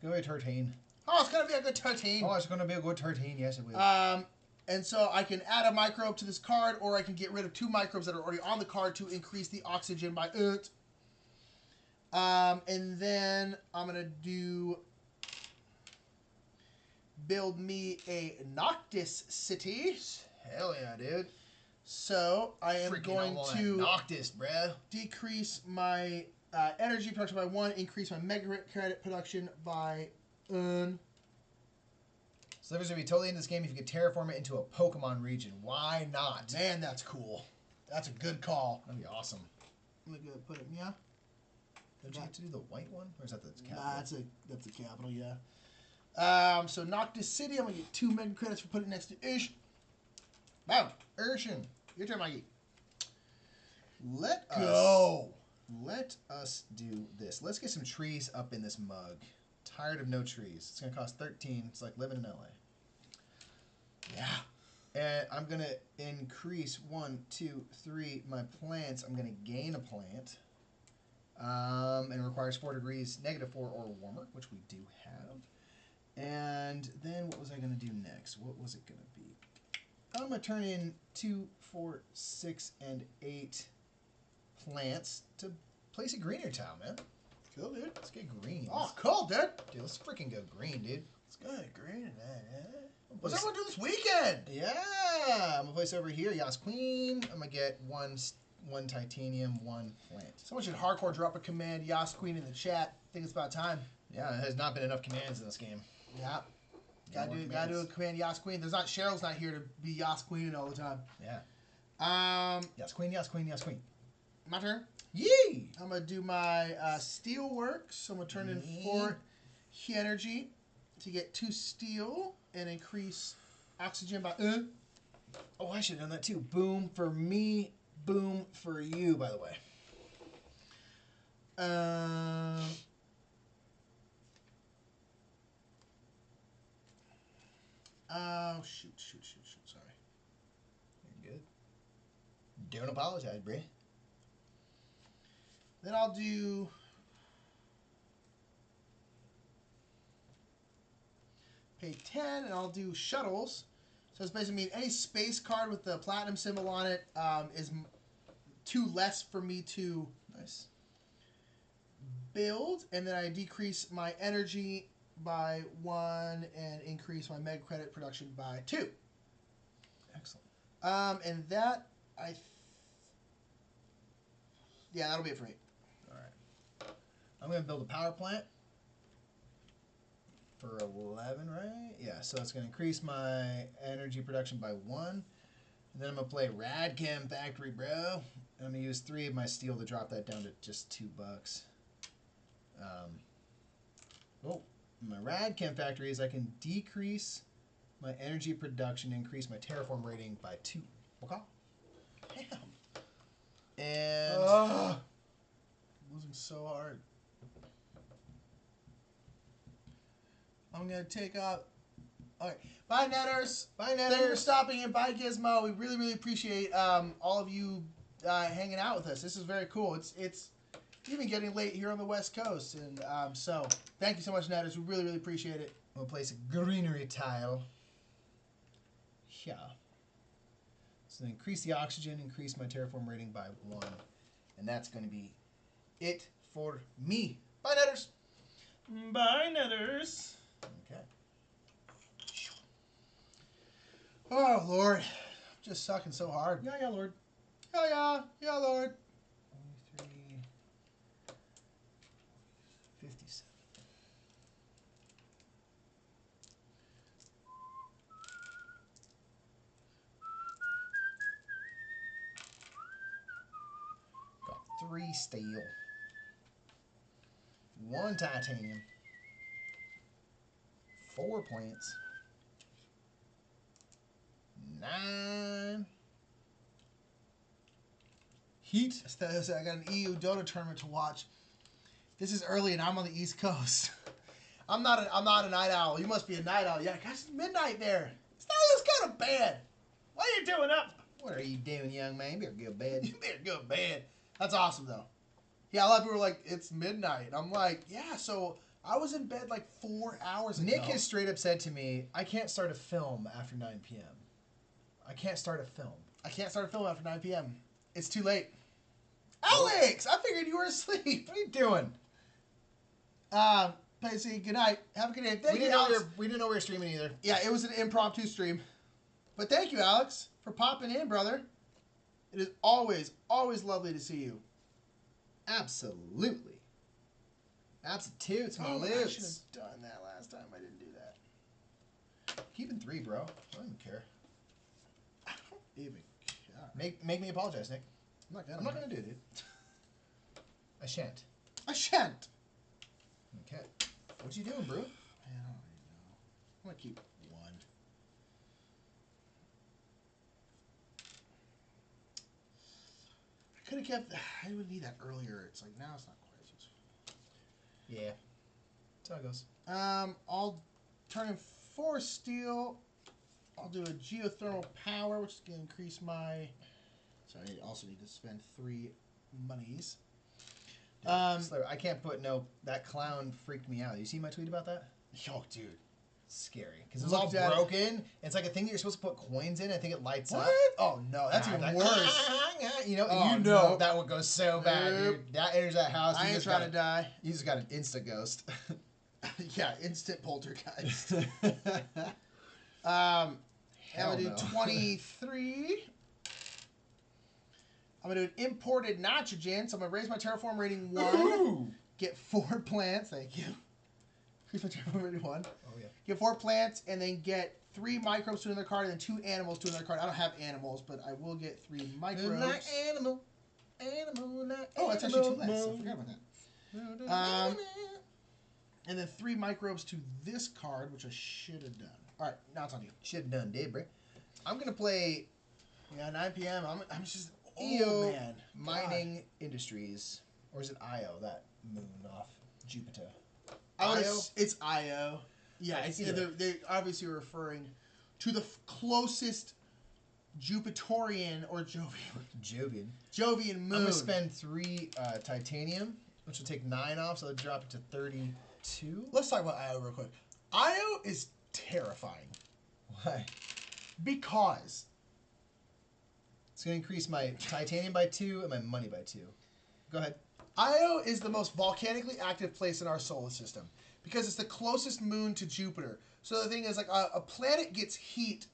Go ahead, 13. Oh, it's going to be a good 13. Oh, it's going to be a good 13. Yes, it will. And so I can add a microbe to this card, or I can get rid of 2 microbes that are already on the card to increase the oxygen by 8. And then I'm going to do... Build me a Noctis city. Hell yeah, dude. So I am going to Noctis, bruh. Decrease my energy production by 1, increase my mega credit production by Slivers would be totally in this game if you could terraform it into a Pokemon region. Why not? Man, that's cool. That's a good call. That'd be awesome. Let me put it, yeah. Don't you have to do the white one? Or is that the capital? Nah, that's a capital, yeah. So Noctis City, I'm going to get 2 mega credits for putting it next to Ish. Boom. Urshan. Your turn, Mikey. Let us do this. Let's get some trees up in this mug. Tired of no trees. It's going to cost 13. It's like living in LA. Yeah. And I'm going to increase 1, 2, 3 my plants. I'm going to gain a plant. And it requires 4 degrees, -4 or warmer, which we do have. And then what was I going to do next? What was it going to be? I'm going to turn in 2, 4, 6, and 8 plants to place a greener tile, man. Cool, dude. Let's get green. Oh, cool, dude. Dude, let's freaking go green, dude. Let's go green, man. What's everyone do this weekend? Yeah. I'm going to place over here, Yas Queen. I'm going to get one titanium, 1 plant. Someone should hardcore drop a command Yas Queen in the chat. I think it's about time. Yeah, there has not been enough commands in this game. Yeah. Gotta do a command Yas Queen. Cheryl's not here to be Yas Queen all the time. Yeah. Yas Queen, Yas Queen, Yas Queen. My turn. Yee! I'm gonna do my steel works. So I'm gonna turn in 4 heat energy to get 2 steel and increase oxygen by. Oh, I should have done that too. Boom for me, boom for you. By the way. Oh, shoot. Sorry. You're good. Don't apologize, Bray. Then I'll do... Pay 10, and I'll do shuttles. So it's basically mean any space card with the platinum symbol on it is 2 less for me to build. And then I decrease my energy by 1 and increase my mega credit production by 2. Excellent. And that yeah, that'll be it for me. All right. I'm gonna build a power plant for 11, right? Yeah. So that's gonna increase my energy production by 1. And then I'm gonna play Radchem Factory, bro. And I'm gonna use 3 of my steel to drop that down to just $2. My Radchem Factory is I can decrease my energy production, increase my terraform rating by 2. Okay. Damn. And losing so hard. I'm gonna take out All right. Bye, Netters. Bye, Thank you for Netters. stopping in. Bye, Gizmo. We really, really appreciate all of you hanging out with us. This is very cool. It's even getting late here on the West Coast, and so thank you so much, Netters. We really, really appreciate it. We'll place a greenery tile. Yeah. So increase the oxygen, increase my terraform rating by 1. And that's going to be it for me. Bye, Netters. Bye, Netters. Okay. Oh, Lord. I'm just sucking so hard. Yeah, Lord. Hell yeah. Yeah, Lord. 23, 57. Got 3 steel. 1 titanium. 4 plants. 9 heat. I got an EU Dota tournament to watch. This is early, and I'm on the East Coast. I'm not a night owl. You must be a night owl. Yeah, guys, it's midnight there. It's kind of bad. What are you doing up? What are you doing, young man? You better go to bed. You better go to bed. That's awesome, though. Yeah, a lot of people are like, it's midnight. I'm like, yeah, so I was in bed like 4 hours ago. Nick has straight up said to me, I can't start a film after 9 p.m. I can't start a film. I can't start a film after 9 p.m. It's too late. Alex, I figured you were asleep. What are you doing? Pacey, good night. Have a good day. Thank We you, didn't know Alex. we didn't know we were streaming either. Yeah, it was an impromptu stream. But thank you, Alex, for popping in, brother. It is always, always lovely to see you. Absolutely. Absolutes, my I should lips. have done that last time. I didn't do that. Keeping 3, bro. I don't even care. I don't even care. Make me apologize, Nick. I'm not gonna do it, dude. I shan't. I shan't. Okay. What you doing, bro? Man, I don't even know. I'm gonna keep 1. I could have kept. I would need that earlier. It's like now it's not quite as useful. Yeah. That's how it goes. I'll turn in 4 steel. I'll do a geothermal power, which is gonna increase my. So I also need to spend 3 monies. Slayer, I can't put no. That clown freaked me out. You see my tweet about that? Yo, dude. It's scary because it was all Looked at it. broken. It's like a thing that you're supposed to put coins in. I think it lights What? up. Oh no, that's And even I'm like, worse. You know, Oh, you know no. that would go so bad, Nope. dude. That enters that house. I you ain't just trying got to die. You just got an insta ghost. Yeah, instant poltergeist. Hell I'm gonna do no. 23. I'm gonna do an imported nitrogen, so I'm gonna raise my terraform rating 1. Ooh. Get 4 plants. Thank you. Increase my terraform rating 1. Oh yeah. Get 4 plants, and then get 3 microbes to another card, and then 2 animals to another card. I don't have animals, but I will get 3 microbes. Like animal, like Oh, that's actually 2 animal. less. I forgot about that. And then 3 microbes to this card, which I should have done. All right, now it's on you. Should have done, did, bro. I'm gonna play Yeah, 9 p.m. I'm just EO oh man. Mining Industries, or is it IO? That moon off Jupiter. IO? It's IO. Yeah, it's Either. they're obviously referring to the closest Jupiterian or Jovian. Jovian moon. I'm gonna spend 3 titanium, which will take 9 off, so it'll drop it to 32. Let's talk about IO real quick. IO is terrifying Why? because It's gonna increase my titanium by 2 and my money by 2. Go ahead. Io is the most volcanically active place in our solar system because it's the closest moon to Jupiter. So the thing is, like, a planet gets heat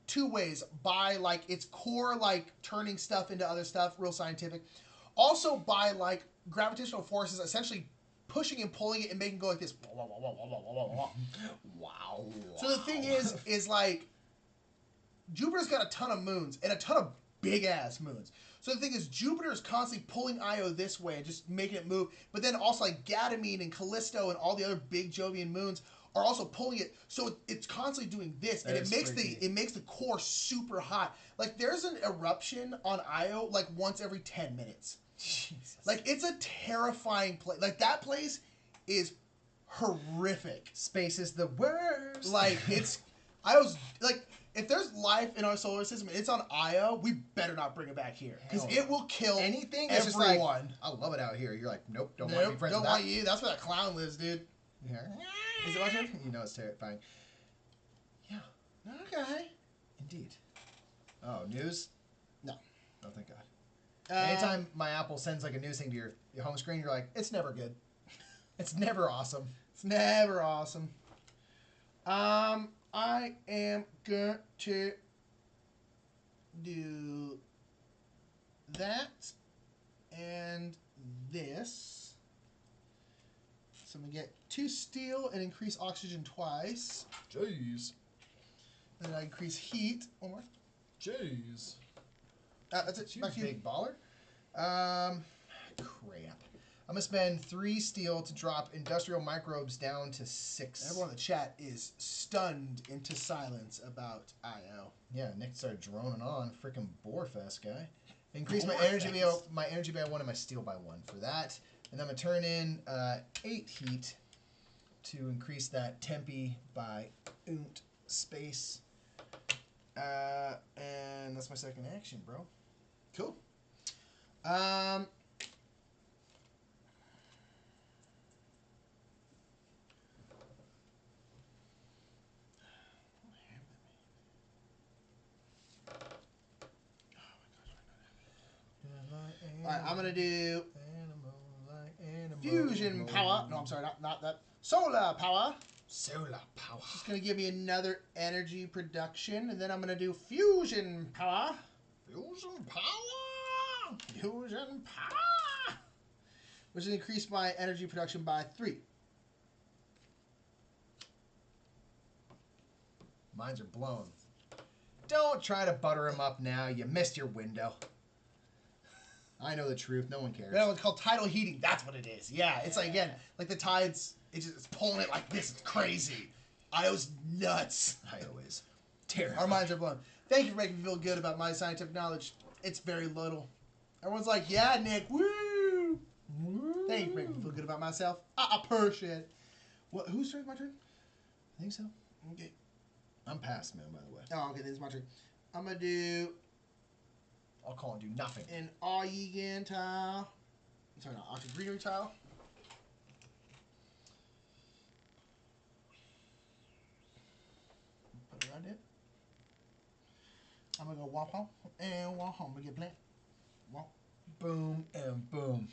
2 ways: by like its core, like turning stuff into other stuff, real scientific. Also by like gravitational forces, essentially pushing and pulling it and making it go like this. Wow. So the thing is like Jupiter's got a ton of moons and a ton of big ass moons. So the thing is, Jupiter is constantly pulling Io this way and just making it move. But then also like Ganymede and Callisto and all the other big Jovian moons are also pulling it. So it's constantly doing this, and That is freaky. it makes the core super hot. Like there's an eruption on Io like once every 10 minutes. Jesus. Like it's a terrifying place. Like that place is horrific. Space is the worst. Like it's I was like, if there's life in our solar system and it's on Io, we better not bring it back here because Hell no. it will kill Anything that's just everyone. like, I love it out here. You're like, nope, don't want to be friends don't with want that. you. That's where that clown lives, dude. Yeah. Is it my turn? You know it's terrifying. Yeah. Okay. Indeed. Oh, news? No. Oh, thank God. Anytime my Apple sends like a news thing to your home screen, you're like, it's never good. It's never awesome. It's never awesome. I am going to do that and this. So I'm going to get 2 steel and increase oxygen twice. Jeez. Then I increase heat. One more. Jeez. That's it. You Back to you. big baller. Crap. I'm going to spend 3 steel to drop industrial microbes down to 6. Everyone in the chat is stunned into silence about IO. Yeah, Nick started droning on. Freaking Borefest guy. Increase my Borefest. energy by 1 and my steel by 1 for that. And I'm going to turn in 8 heat to increase that tempi by unt space. And that's my second action, bro. Cool. Alright, I'm gonna do fusion power. No, I'm sorry, not that. Solar power. Solar power. Just gonna give me another energy production, and then I'm gonna do fusion power. Fusion power. Fusion power. Which will increase my energy production by 3. Mines are blown. Don't try to butter them up now. You missed your window. I know the truth. No one cares. No, it's called tidal heating. That's what it is. Yeah, it's like, again, like the tides, it's pulling it like this. It's crazy. Io's nuts. I always. Terrible. Our minds are blown. Thank you for making me feel good about my scientific knowledge. It's very little. Everyone's like, yeah, Nick, woo! Thank you for making me feel good about myself. I appreciate it. What? Whose turn is my turn? I think so. Okay. I'm past, man, by the way. Oh, okay, this is my turn. I'm going to do I'll call and do nothing. an Aegon tile. Sorry, not Arctic greenery tile. Put it right there. I'm going to go walk home and walk home. We get plant. Walk. Boom and boom.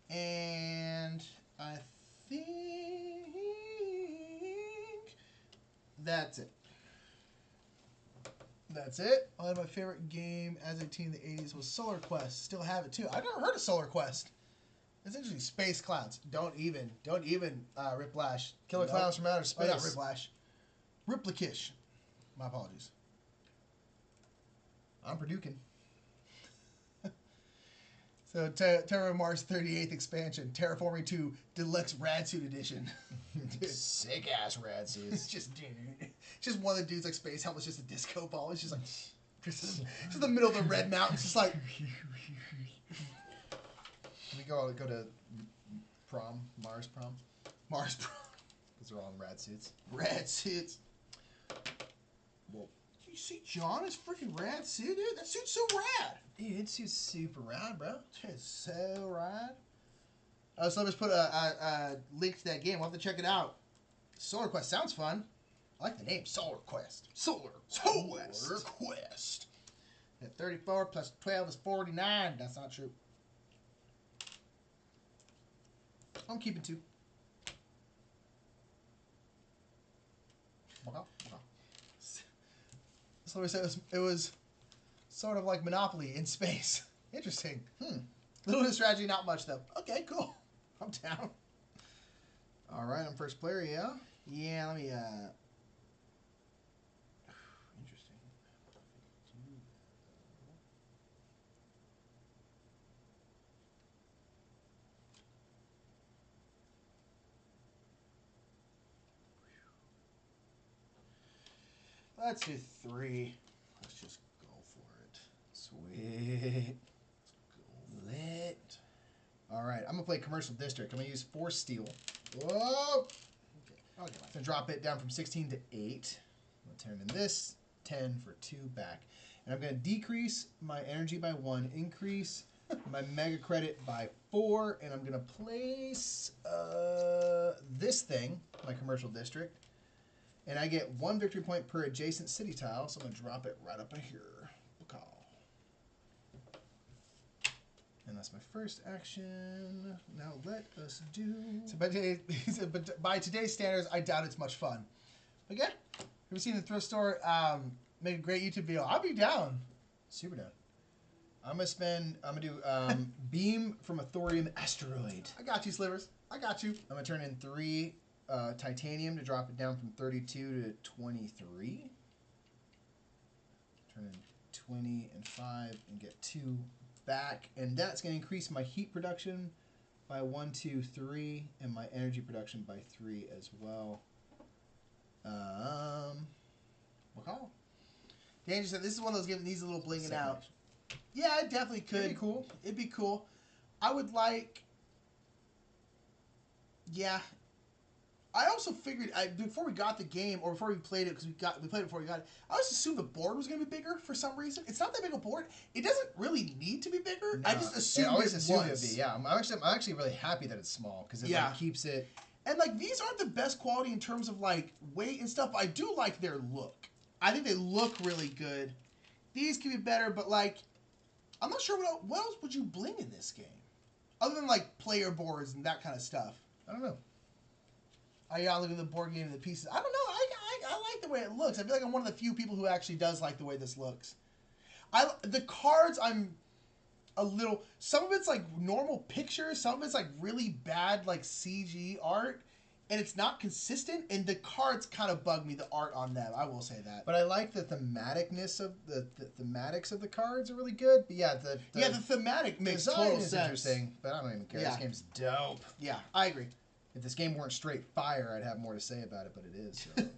And I think that's it. That's it. One of my favorite game as a teen in the 80s was Solar Quest. Still have it too. I've never heard of Solar Quest. It's interesting. Space clowns. Don't even Riplash. Killer Clowns from Outer Oh, Space. not Riplash. Riplikish. My apologies. I'm Perdukin. So, Terra Mars 38th expansion, Terraforming 2 Deluxe Rad Suit Edition. Sick ass rad It's suits. just one of the dudes like space helmet's just a disco ball. It's just like just in the middle of the red mountains, just like We go to prom, Mars prom, Mars Pro. because they're all in rad suits. Rad suits. Well, You see John is freaking rad suit, dude. That suit's so rad. dude, it's super rad, bro. It's so rad. So let me just put a link to that game. We'll have to check it out. Solar Quest sounds fun. I like the name Solar Quest. Solar Quest. At 34 plus 12 is 49. That's not true. I'm keeping 2. So we said it was sort of like Monopoly in space. Interesting. Little bit of strategy, not much though. Okay, cool. I'm down. All right, I'm first player, yeah. Yeah, let me Interesting. let's do 3. Let's just go for it. Sweet. Lit. All right, I'm gonna play Commercial District. I'm gonna use 4 steel. Whoa! Okay. So drop it down from 16 to 8. I'm gonna turn in this 10 for 2 back, and I'm gonna decrease my energy by 1, increase my mega credit by 4, and I'm gonna place this thing, my Commercial District, and I get 1 victory point per adjacent city tile. So I'm gonna drop it right up in here. And that's my first action. Now let us do. So but by today's standards, I doubt it's much fun. But yeah, have you seen the thrift store make a great YouTube video? I'll be down. Super down. I'm gonna do beam from a thorium asteroid. I got you, Slivers. I got you. I'm gonna turn in 3 titanium to drop it down from 32 to 23. Turn in 20 and 5 and get 2 back, and that's going to increase my heat production by 1, 2, 3, and my energy production by 3 as well. What call? Danger said this is one of those games that needs a little blinging Second out. action. Yeah, it definitely could. It'd be cool. It'd be cool. I would like. Yeah. I also figured before we got the game, or before we played it, because we played it before we got it. I just assumed the board was going to be bigger for some reason. It's not that big a board. It doesn't really need to be bigger. No, I just assumed I always it assumed was. it'd be. Yeah, I'm actually really happy that it's small because it like, keeps it. And like these aren't the best quality in terms of like weight and stuff. But I do like their look. I think they look really good. These could be better, but like, I'm not sure what else would you bling in this game, other than like player boards and that kind of stuff. I don't know. I gotta look at the board game and the pieces. I don't know. I like the way it looks. I feel like I'm one of the few people who actually does like the way this looks. The cards, I'm a little. Some of it's like normal pictures. Some of it's like really bad like CG art, and it's not consistent. And the cards kind of bug me. The art on them, I will say that. But I like the thematicness of the thematics of the cards are really good. But yeah, the thematic makes design total is sense. interesting. But I don't even care. Yeah. This game's dope. Yeah, I agree. If this game weren't straight fire, I'd have more to say about it, but it is. So what are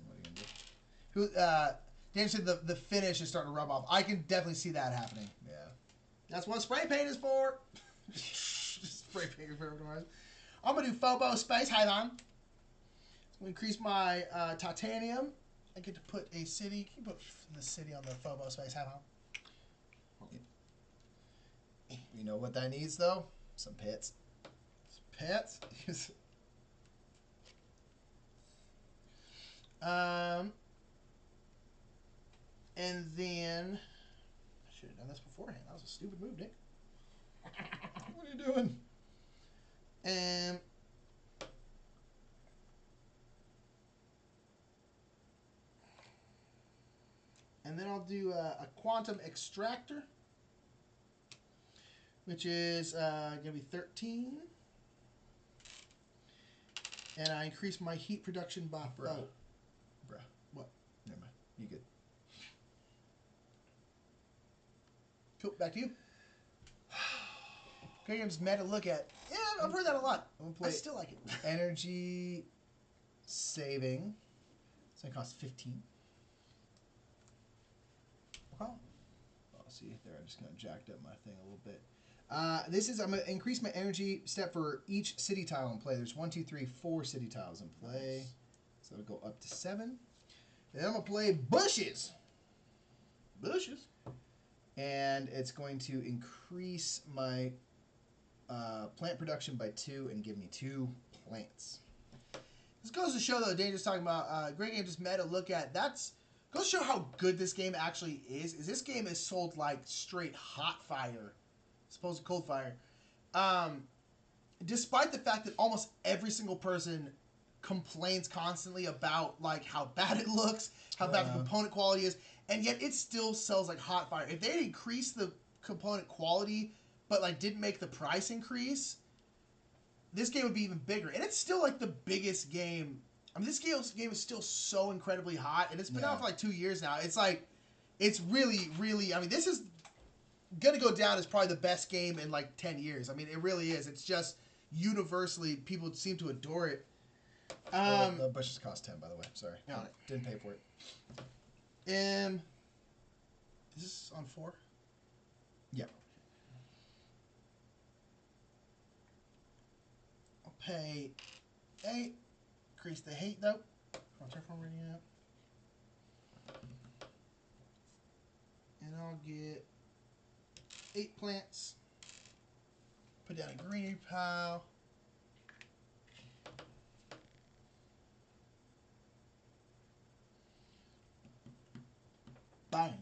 you gonna do? Dan said the finish is starting to rub off. I can definitely see that happening. Yeah. That's what spray paint is for. Just spray paint for everyone. I'm gonna do Phobo Space. Hold on. I'm gonna increase my titanium. I get to put a city. Can you put the city on the Phobo Space? Hold on. You know what that needs though? Some pits. Pets. And then I should have done this beforehand. That was a stupid move, Nick. What are you doing? And then I'll do a quantum extractor, which is going to be 13. And I increase my heat production by Bruh. Bruh. What? Never mind. You good. Cool. Back to you. Great games meta to look at. Yeah, I've heard that a lot. I'm gonna play I still like it. energy saving. It's gonna cost 15. Wow. Oh, see there, I just kind of jacked up my thing a little bit. I'm gonna increase my energy step for each city tile in play. There's 1, 2, 3, 4 city tiles in play, so it'll go up to 7. Then I'm gonna play bushes. Bushes. And it's going to increase my plant production by 2 and give me 2 plants. This goes to show, though, Danger's talking about great game just meta look at. That's goes to show how good this game actually is. This game is sold like straight hot fire, as opposed to cold fire. Despite the fact that almost every single person complains constantly about like how bad it looks, how bad the component quality is, and yet it still sells like hot fire. If they had increased the component quality, but like didn't make the price increase, this game would be even bigger. And it's still like the biggest game. I mean, this game is still so incredibly hot, and it's been out for like 2 years now. It's like, it's really, really, I mean, this is going to go down as probably the best game in like 10 years. I mean, it really is. It's just universally, people seem to adore it. The bushes cost 10, by the way. Sorry. Didn't pay for it. Is this on 4? Yeah. pay 8. Increase the heat though. Terraforming it. And I'll get 8 plants. Put down a greenery pile. Bang.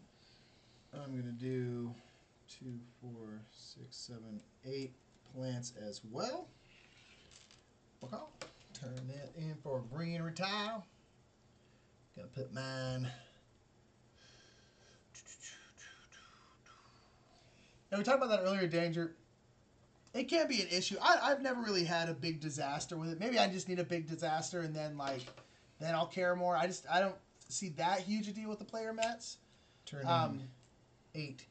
I'm going to do 2, 4, 6, 7, 8 plants as well. Okay. Turn that in for a greenery tile. Gonna put mine. And we talked about that earlier, Danger. It can be an issue. I've never really had a big disaster with it. Maybe I just need a big disaster and then then I'll care more. I don't see that huge a deal with the player mats. Turn in 8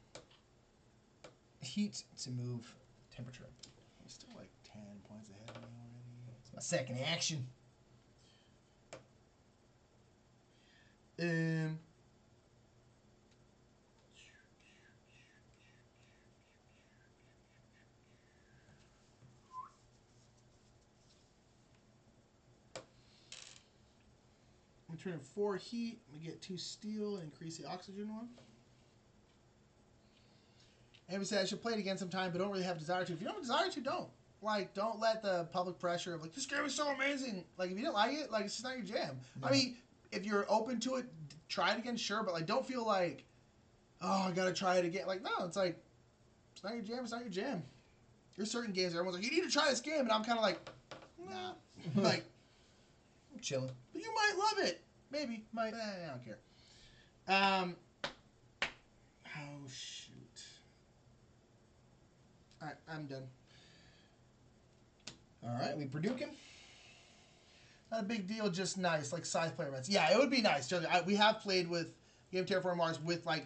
heat to move temperature up. I'm still like 10 points ahead of me already. It's my second action. I'm turning 4 heat. I'm gonna get 2 steel and increase the oxygen one. And we said I should play it again sometime, but don't really have a desire to. If you don't have a desire to, don't. Like, don't let the public pressure of like this game is so amazing. Like, if you didn't like it, like it's just not your jam. No. I mean, if you're open to it, try it again, sure. But like, don't feel like, oh, I gotta try it again. Like, no, it's like it's not your jam. It's not your jam. There's certain games that everyone's like, you need to try this game, and I'm kind of like, nah, like, I'm chilling. But you might love it. Maybe, might. I don't care. Oh shoot. All right, I'm done. All right, we Purdue-kin. Not a big deal, just nice, like size player mats. Yeah, it would be nice. We have played with Game Terraforming Mars with like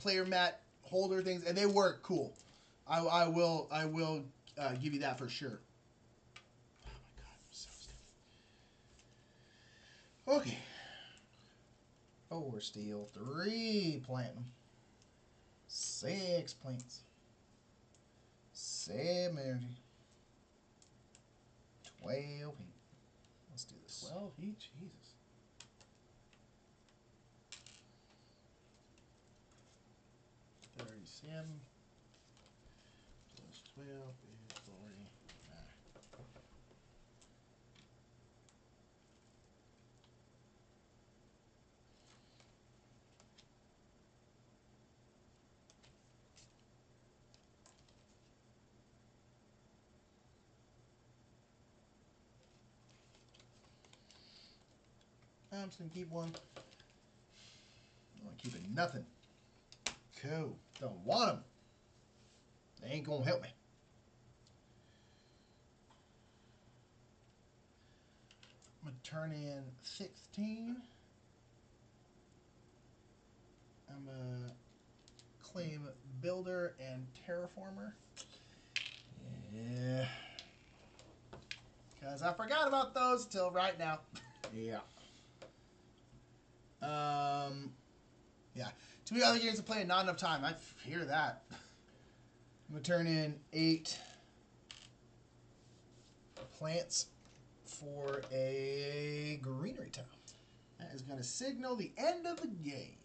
player mat holder things, and they work cool. I will give you that for sure. Oh my god, I'm so sticky. Okay. 4 steel, 3 platinum, 6 plants, 7 energy, 12 heat. Let's do this. 12 heat, Jesus. 37 plus 12 is 40. I'm just going to keep one. I'm keeping nothing. Cool. Don't want them. They ain't gonna help me. I'm going to turn in 16. I'm going to claim Builder and Terraformer. Yeah. Because I forgot about those till right now. Yeah. Yeah. Too many other games to play and not enough time. I hear that. I'm gonna turn in 8 plants for a greenery tile. That is going to signal the end of the game.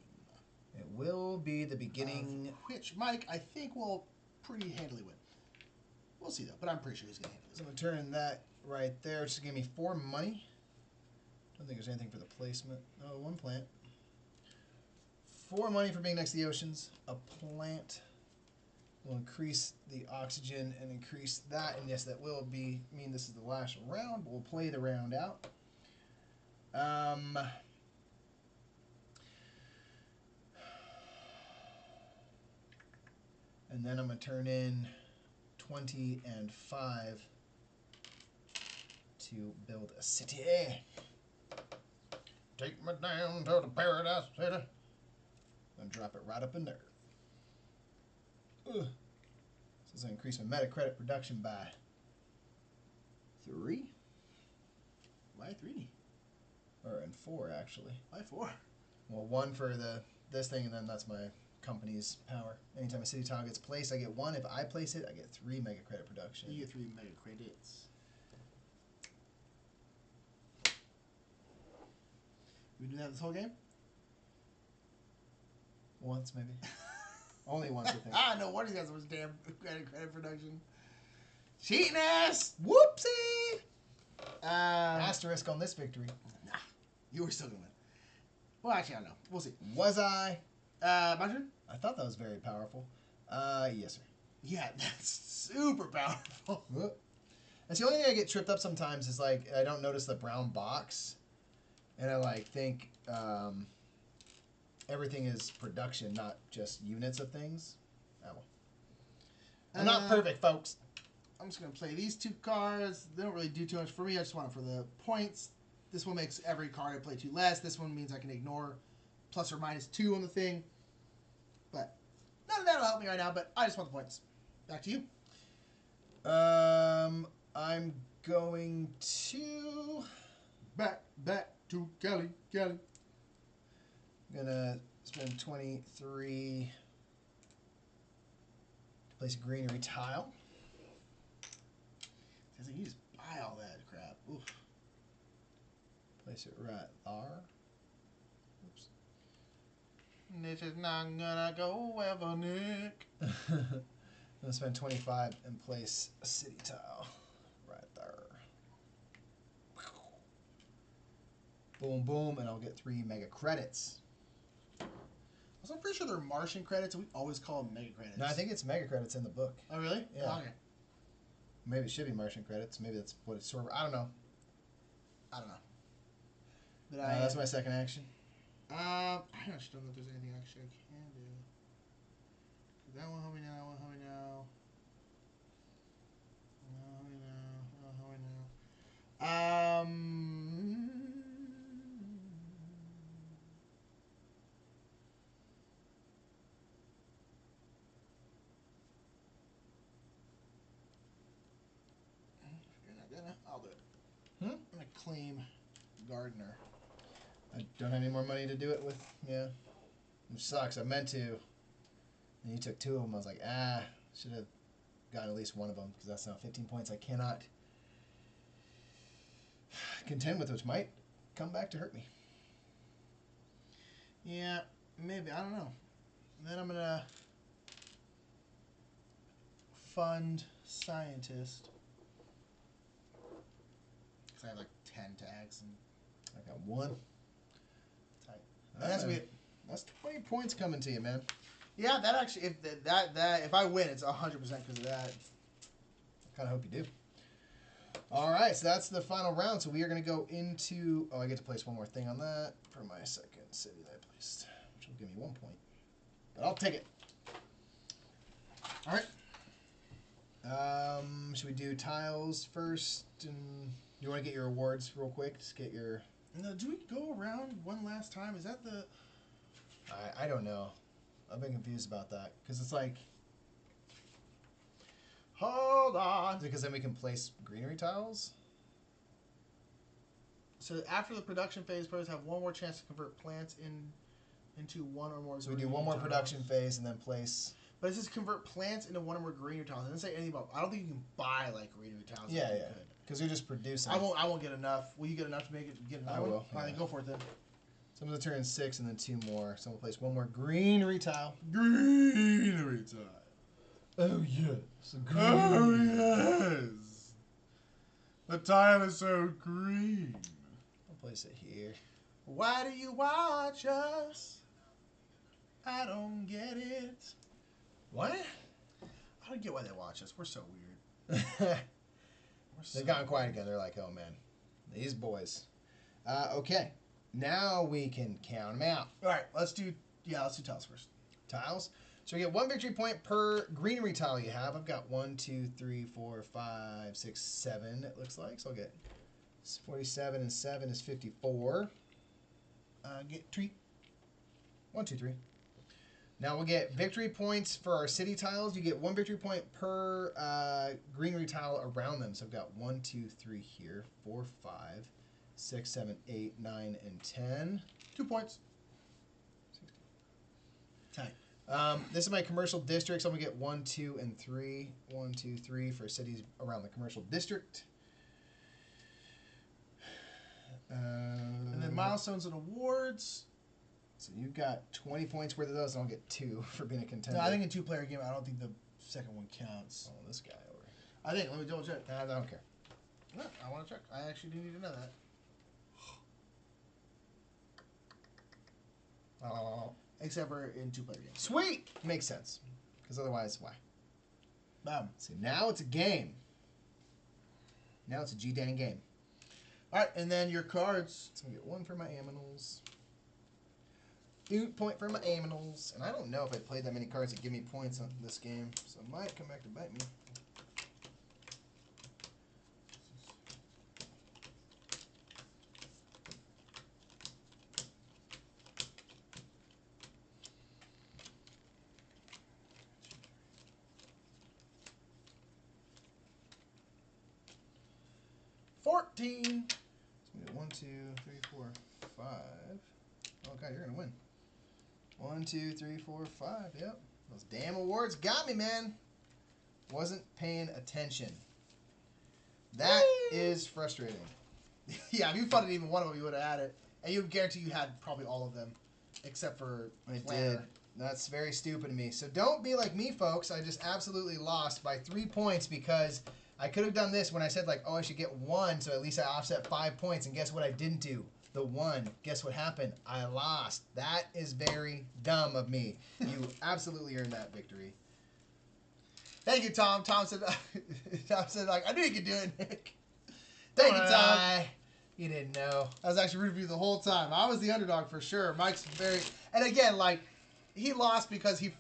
It will be the beginning. Which Mike, I think, will pretty handily win. We'll see though, but I'm pretty sure he's going to handle this. So I'm gonna turn in that right there. Just give me 4 money. Don't think there's anything for the placement. Oh, 1 plant. 4 money for being next to the oceans. A plant will increase the oxygen and increase that. And yes, that will mean this is the last round, but we'll play the round out. And then I'm going to turn in 20 and 5 to build a city. Take me down to the paradise city. And drop it right up in there. Ugh. This is going to increase my meta credit production by 3. Why 3? Or in 4, actually. Why 4? Well, 1 for this thing, and then that's my company's power. Anytime a city tile gets placed, I get 1. If I place it, I get 3 mega credit production. You get 3 mega credits. we do that this whole game? Once, maybe. Only once, I think. No wonder you got so much damn credit production. Cheating ass! Whoopsie! Um, Asterisk on this victory. Nah, you were still gonna win. Well, actually, I don't know. We'll see. Was I? My turn? I thought that was very powerful. Yes, sir. Yeah, that's super powerful. Whoop. That's the only thing I get tripped up sometimes is like I don't notice the brown box, and I like think everything is production, not just units of things. Oh well. I'm not perfect, folks. I'm just gonna play these 2 cards. They don't really do too much for me. I just want it for the points. This one makes every card I play 2 less. This one means I can ignore plus or minus 2 on the thing. But none of that'll help me right now. But I just want the points. Back to you. I'm going to Back to Kelly. I'm gonna spend 23 to place a greenery tile. You just buy all that crap. Oof. Place it right there. Oops. This is not gonna go ever, Nick. I'm gonna spend 25 and place a city tile right there. Boom, boom, and I'll get 3 mega credits. I'm pretty sure they're Martian credits, and we always call them mega credits. No, I think it's mega credits in the book. Oh, really? Yeah. Oh, okay. Maybe it should be Martian credits. Maybe that's what it's sort of. I don't know. But That's my second action. I actually don't know if there's anything actually I can do. That one help me now. That one help me now. If you're not gonna, I'll do it. I'm gonna claim Gardener. I don't have any more money to do it with. Yeah. Which sucks. I meant to. And you took 2 of them. I was like, should have gotten at least one of them because that's now 15 points I cannot contend with, which might come back to hurt me. Yeah, maybe. I don't know. And then I'm gonna fund Scientist. Because I have like 10 tags. And I got 1. tight. That's weird. That's 20 points coming to you, man. Yeah, that actually, if if I win, it's 100% because of that. I kind of hope you do. All right, so that's the final round. So we are going to go into... Oh, I get to place one more thing on that for my second city that I placed, which will give me 1 point. But I'll take it. All right. Should we do tiles first? And you want to get your awards real quick? Just get your... No, do we go around one last time? Is that the... I don't know. I've been confused about that. Because it's like... Hold on. Because then we can place greenery tiles? So after the production phase, players have one more chance to convert plants into one or more. So we do one more production phase and then place... But it says convert plants into one or more greenery tiles. It doesn't say anything about... I don't think you can buy, like, greenery tiles. Yeah. Because you're just producing. I won't get enough. Will you get enough to make it get another I one? will. All right, then go for it then. So I'm going to turn 6 and then 2 more. So I'm going to place one more greenery tile. Greenery tile. Oh, yes. Oh, yes. The tile is so green. I'll place it here. Why do you watch us? I don't get it. What? I don't get why they watch us. We're so weird. They've gotten quiet again. They're like, oh, man. These boys. Okay. Now we can count them out. All right, let's do tiles first. Tiles. So we get 1 victory point per greenery tile you have. I've got 1, 2, 3, 4, 5, 6, 7, it looks like. So I'll get 47 and 7 is 54. Get treat. 1, 2, 3. Now we'll get victory points for our city tiles. You get 1 victory point per greenery tile around them. So I've got 1, 2, 3 here, 4, 5, 6, 7, 8, 9, and 10. 2 points. Tight. This is my commercial district, so I'm going to get 1, 2, and 3. 1, 2, 3 for cities around the commercial district. And then milestones and awards. So you've got 20 points worth of those, and I'll get 2 for being a contender. No, I think in 2-player game, I don't think the second one counts. Oh, this guy over here. I think. Let me double check. I don't care. No, I want to check. I actually do need to know that. Oh. Except for in 2-player games. Sweet! Makes sense. Because otherwise, why? See, now it's a game. Now it's a G-dang game. All right, and then your cards. So I'm going to get 1 for my aminals. 2 point for my aminals. And I don't know if I played that many cards that give me points on this game. So it might come back to bite me. So we get 1, 2, 3, 4, 5. Oh god, you're gonna win. 1, 2, 3, 4, 5. Yep. Those damn awards got me, man. Wasn't paying attention. That is frustrating. Yeah, if you funded even one of them, you would have had it. And you guarantee you had probably all of them. Except for I Planner. did. That's very stupid of me. So don't be like me, folks. I just absolutely lost by 3 points because I could have done this when I said, like, oh, I should get 1, so at least I offset 5 points. And guess what I didn't do? The 1. Guess what happened? I lost. That is very dumb of me. You absolutely earned that victory. Thank you, Tom. Tom said, like, I knew you could do it, Nick. Thank you, Tom. You didn't know. I was actually rooting for you the whole time. I was the underdog for sure. Mike's very... And again, like, he lost because he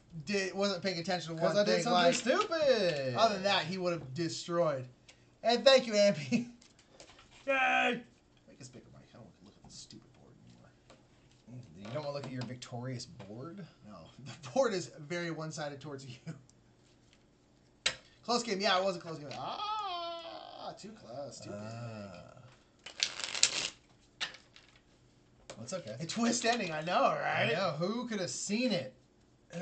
wasn't paying attention to one Because I thing. did something like, stupid. Other than that, he would have destroyed. And thank you, Ampy. Yay! Make us bigger, Mike. I don't want to look at this stupid board anymore. You don't want to look at your victorious board? No. The board is very one-sided towards you. Close game. Yeah, it was a close game. Too close. Too big. Well, it's okay. A twist ending, I know, right? I know. Who could have seen it?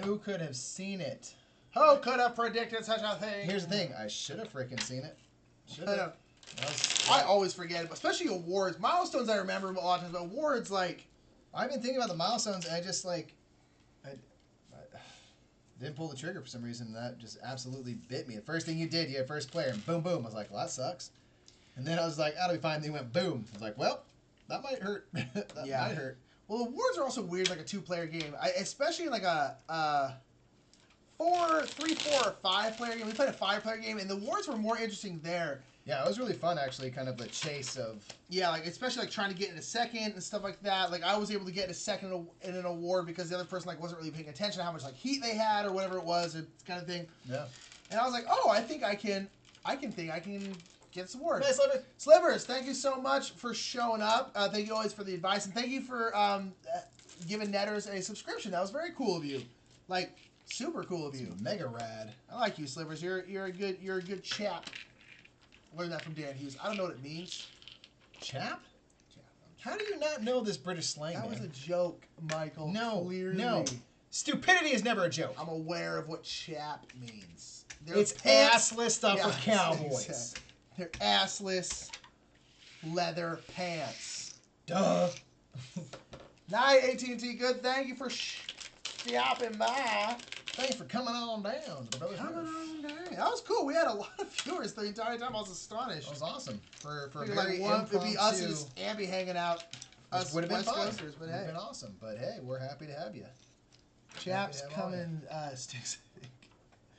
Who could have seen it? Who could have predicted such a thing? Here's the thing. I should have freaking seen it. Should have. I always forget it, especially awards. Milestones I remember a lot of times, but awards, like... I've been thinking about the milestones, and I just, like... I didn't pull the trigger for some reason, and that just absolutely bit me. The first thing you did, you had first player, and boom, boom. I was like, well, that sucks. And then I was like, that'll be fine. And then he went boom. I was like, well, that might hurt. That might hurt. Well, awards are also weird, like a 2-player game. Especially in like a 3, 4, or 5-player game. We played a 5-player game, and the awards were more interesting there. Yeah, it was really fun, actually, kind of the chase of... Yeah, like, especially, like, trying to get in a second and stuff like that. Like, I was able to get in a second in an award because the other person, like, wasn't really paying attention to how much, like, heat they had or whatever it was, or kind of thing. Yeah. And I was like, oh, I think I can get some awards. Nice, Slivers. Slivers, thank you so much for showing up. Thank you always for the advice, and thank you for giving Netters a subscription. That was very cool of you. Like, super cool of you. It's mega rad. I like you, Slivers. You're a good chap. Learned that from Dan Hughes. I don't know what it means. Chap? How do you not know this British slang, That man? was a joke, Michael. No, clearly. no. Stupidity is never a joke. I'm aware of what chap means. It's pants. assless stuff for Yeah, cowboys. exactly. They're assless leather pants. Duh. Night, AT&T. Good. Thank you for stopping by. Thanks for coming on down. Brother. Coming on down. That was cool. We had a lot of viewers the entire time. I was astonished. That was awesome. For Figured, very like, it'd be us and impromptu. just Abby hanging out. Us Would have been West fun. Coasters, but Would have hey. been awesome. But hey, we're happy to have you. Chaps Happy to have all coming sticks.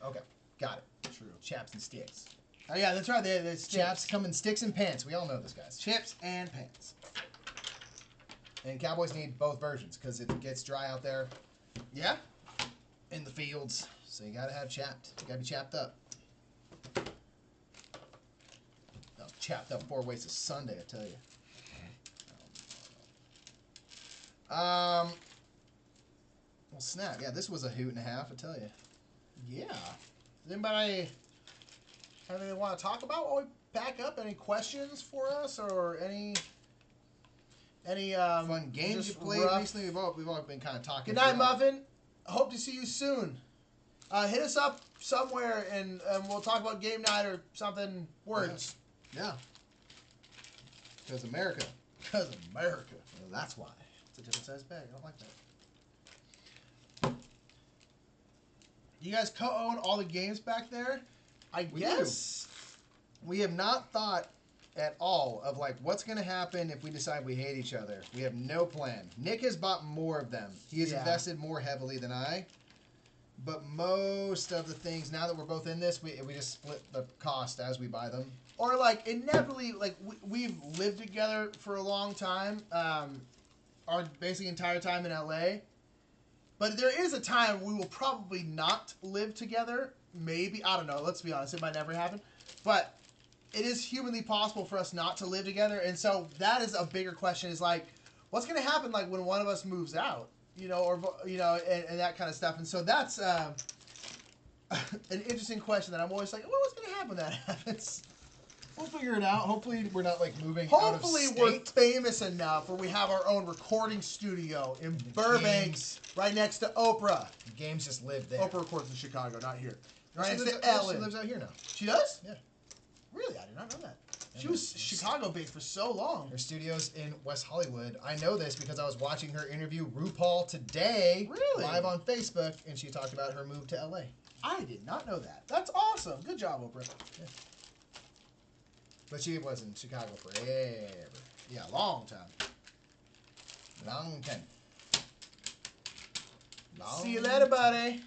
Okay, got it. True. Chaps and sticks. Oh yeah, that's right. They Chaps come in sticks and pants. We all know this, guys. chips and pants. And cowboys need both versions because it gets dry out there Yeah. in the fields. So you gotta have chapped. You gotta be chapped up. Oh, chapped up 4 ways to Sunday, I tell you. Well, snap. Yeah, this was a hoot and a half, I tell you. Yeah. Does anybody have anything they want to talk about while we back up? Any questions for us or any Fun games you just played rough- recently? We've all been kind of talking. Good night, throughout. Muffin. Hope to see you soon. Hit us up somewhere and we'll talk about game night or something. Words. Yeah. Because America Because America. Well, that's why. It's a different size bag. I don't like that. You guys co-own all the games back there? I We guess. We have not thought at all of like what's going to happen if we decide we hate each other. We have no plan. Nick has bought more of them. He has invested more heavily than I. But most of the things, now that we're both in this, we just split the cost as we buy them. Or like inevitably, like we've lived together for a long time, our basically entire time in LA. But there is a time we will probably not live together. Maybe, I don't know. Let's be honest, it might never happen. But it is humanly possible for us not to live together, and so that is a bigger question. Is like, what's going to happen like when one of us moves out, you know, or you know, and that kind of stuff. And so that's an interesting question that I'm always like, well, what's going to happen when that happens? We'll figure it out. Hopefully we're not like moving Hopefully out of we're state. famous enough where we have our own recording studio in Burbank, Games. right next to Oprah. Games just live there. Oprah records in Chicago, not here. Right She next lives, to Ellen. she lives out here now. She does? Yeah. Really? I did not know that. She Yeah, was Chicago-based for so long. Her studio's in West Hollywood. I know this because I was watching her interview RuPaul today, Really? live on Facebook, and she talked about her move to LA. I did not know that. That's awesome. Good job, Oprah. But she was in Chicago forever. Yeah, long time. Long time. Long See you later, buddy.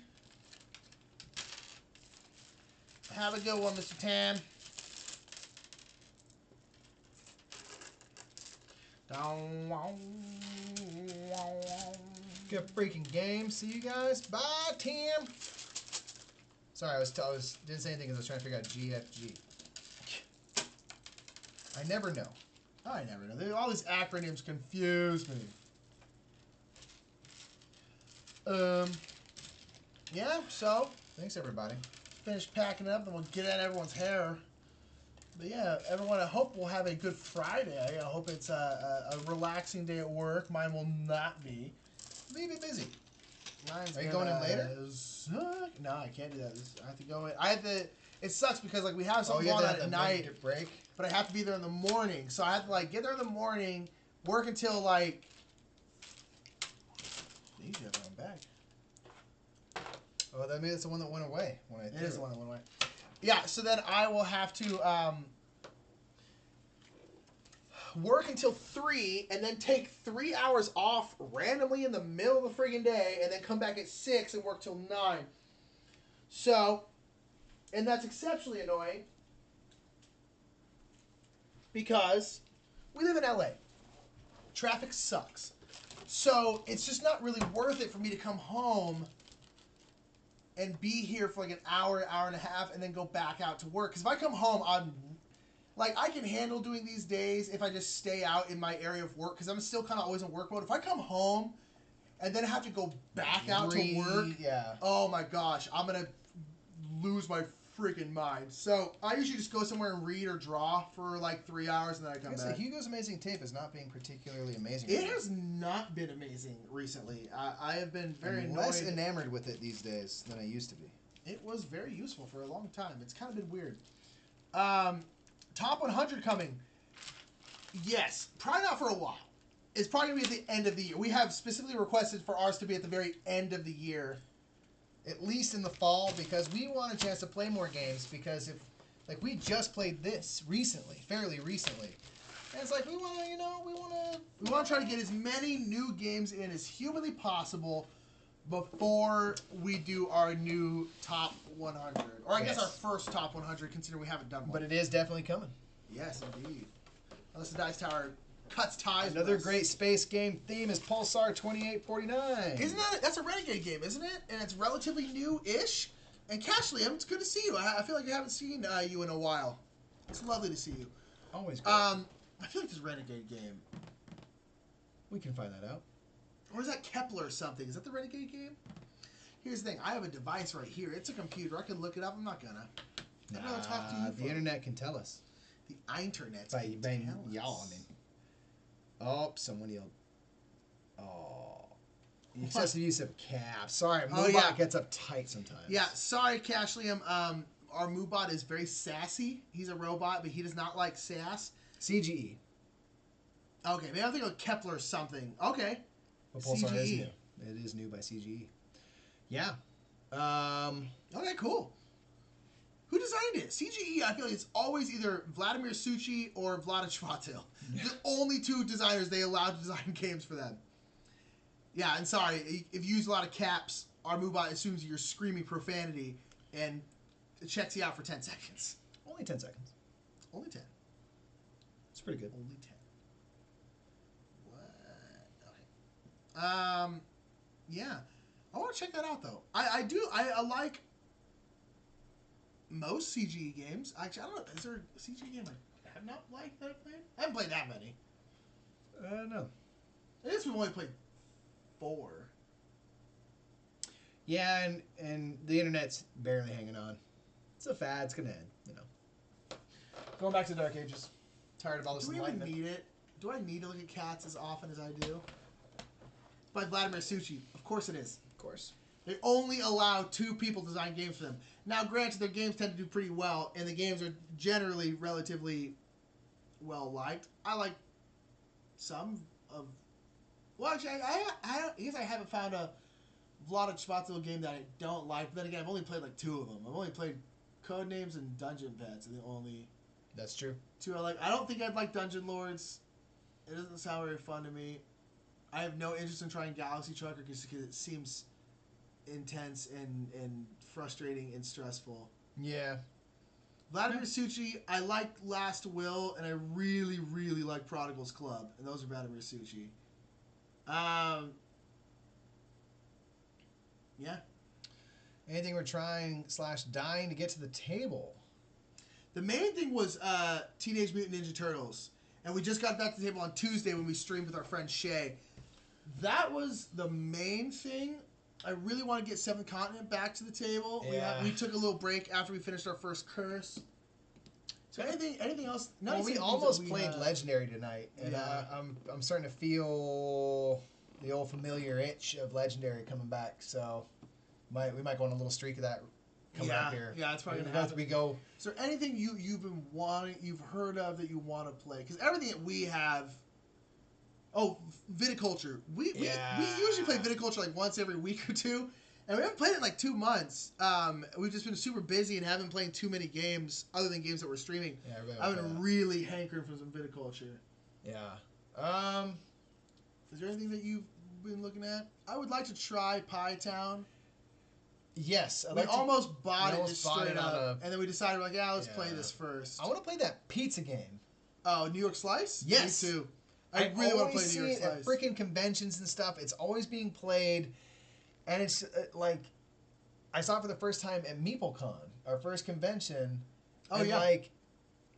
Have a good one, Mr. Tan. Good freaking game. See you guys. Bye, Tim. Sorry, I was didn't say anything because I was trying to figure out GFG. I never know. I never know. All these acronyms confuse me. Yeah, so Thanks, everybody. finish packing up, then we'll get at everyone's hair. But yeah, everyone, I hope we'll have a good Friday. I hope it's a relaxing day at work. Mine will not be. Leave it busy. Mine's Are you going in later? suck. No, I can't do that. I have to go in. I have to. It sucks because like we have something you going have on to at have night, the break. but I have to be there in the morning. So I have to like get there in the morning, work until like. They usually have their own bag. Oh, that means it's the one that went away when I It threw is the one that went away. Yeah, so then I will have to work until 3 and then take 3 hours off randomly in the middle of the friggin' day and then come back at 6 and work till 9. So, and that's exceptionally annoying because we live in LA. Traffic sucks. So it's just not really worth it for me to come home and be here for like an hour, hour and a half, and then go back out to work. Because if I come home, I'm like, I can handle doing these days if I just stay out in my area of work, because I'm still kind of always in work mode. If I come home and then have to go back out to work, Yeah. oh my gosh, I'm going to lose my freaking mind. So I usually just go somewhere and read or draw for like 3 hours, and then I come I back. say Hugo's Amazing Tape is not being particularly amazing. It right has not been amazing recently. I have been now. very I'm annoyed. less enamored with it these days than I used to be. It was very useful for a long time. It's kind of been weird. Top 100 coming. Yes. Probably not for a while. It's probably going to be at the end of the year. We have specifically requested for ours to be at the very end of the year. At least in the fall, because we want a chance to play more games. Because if, like, we just played this recently, fairly recently, and it's like we want to, We want to try to get as many new games in as humanly possible before we do our new top 100. Or I guess Yes. our first top 100, considering we haven't done one. But it is definitely coming. Yes, indeed. Unless the Dice Tower cuts ties with Another us. great space game theme is Pulsar 2849. Isn't that's a Renegade game, isn't it? And it's relatively new-ish. And Cash Liam, it's good to see you. I feel like I haven't seen you in a while. It's lovely to see you. Always great. I feel like it's a Renegade game. We can find that out. Or is that Kepler or something? Is that the Renegade game? Here's the thing. I have a device right here. It's a computer. I can look it up. I'm not gonna. I'd rather talk to you. The internet can tell us. The internet's By can tell y'all, us. I mean. Oh, someone yelled. Oh. The What? excessive use of caps. Sorry, Oh, Moobot yeah. gets uptight sometimes. Yeah, sorry, Cash Liam. Our Moobot is very sassy. He's a robot, but he does not like sass. CGE. Okay, maybe I'm thinking of Kepler or something. Okay. But Pulsar is CGE. new. It is new by CGE. Yeah. Okay, cool. Who designed it? CGE, I feel like it's always either Vladimir Suchy or Vlada Chvatil. The only two designers they allowed to design games for them. Yeah, and sorry, if you use a lot of caps, our MooBot assumes you're screaming profanity and it checks you out for 10 seconds. Only 10 seconds. Only 10. It's pretty good. Only 10. What? Okay. Yeah. I want to check that out, though. I like most CGE games. Actually, I don't know. Is there a CGE game I have not liked that I've played? I haven't played that many. No. I guess we've only played 4. Yeah, and the internet's barely hanging on. It's a fad. It's gonna end, you know. Going back to the Dark Ages. Tired of all this Do we even enlightenment. need it? Do I need to look at cats as often as I do? By Vladimir Suchy. Of course it is. Of course. They only allow 2 people to design games for them. Now, granted, their games tend to do pretty well, and the games are generally relatively well liked. I like some of. Well, actually, I guess I haven't found a Vlada Chvatil game that I don't like. But then again, I've only played like 2 of them. I've only played Codenames and Dungeon Pets, are the only That's true. 2 I like. I don't think I'd like Dungeon Lords. It doesn't sound very fun to me. I have no interest in trying Galaxy Trucker because it seems intense and frustrating and stressful. Yeah. Vladimir Suchy, I liked Last Will, and I really, really like Prodigal's Club, and those are Vladimir Suchy. Yeah. Anything we're trying / dying to get to the table. The main thing was Teenage Mutant Ninja Turtles, and we just got back to the table on Tuesday when we streamed with our friend Shay. That was the main thing. I really want to get Seventh Continent back to the table. Yeah. We took a little break after we finished our first curse. So anything else? Well, we almost played Legendary tonight, and Yeah. I'm starting to feel the old familiar itch of Legendary coming back. So we might go on a little streak of that coming up here. Yeah, that's probably gonna After happen. we go. Is there anything you've been wanting, you've heard of that you want to play? Because everything that we have. Oh, Viticulture. We usually play Viticulture like once every week or 2, and we haven't played it in like 2 months. We've just been super busy and haven't played too many games other than games that we're streaming. Yeah, I've been really hankering for some Viticulture. Yeah. Is there anything that you've been looking at? I would like to try Pie Town. Yes. We almost bought it just straight it up, and then we decided, like, let's play Yeah. this first. I want to play that pizza game. Oh, New York Slice? Yes. Me too. I really want to play New York see it at Slice. freaking conventions and stuff. It's always being played, and it's like I saw it for the first time at MeepleCon, our first convention. Oh, and yeah. Like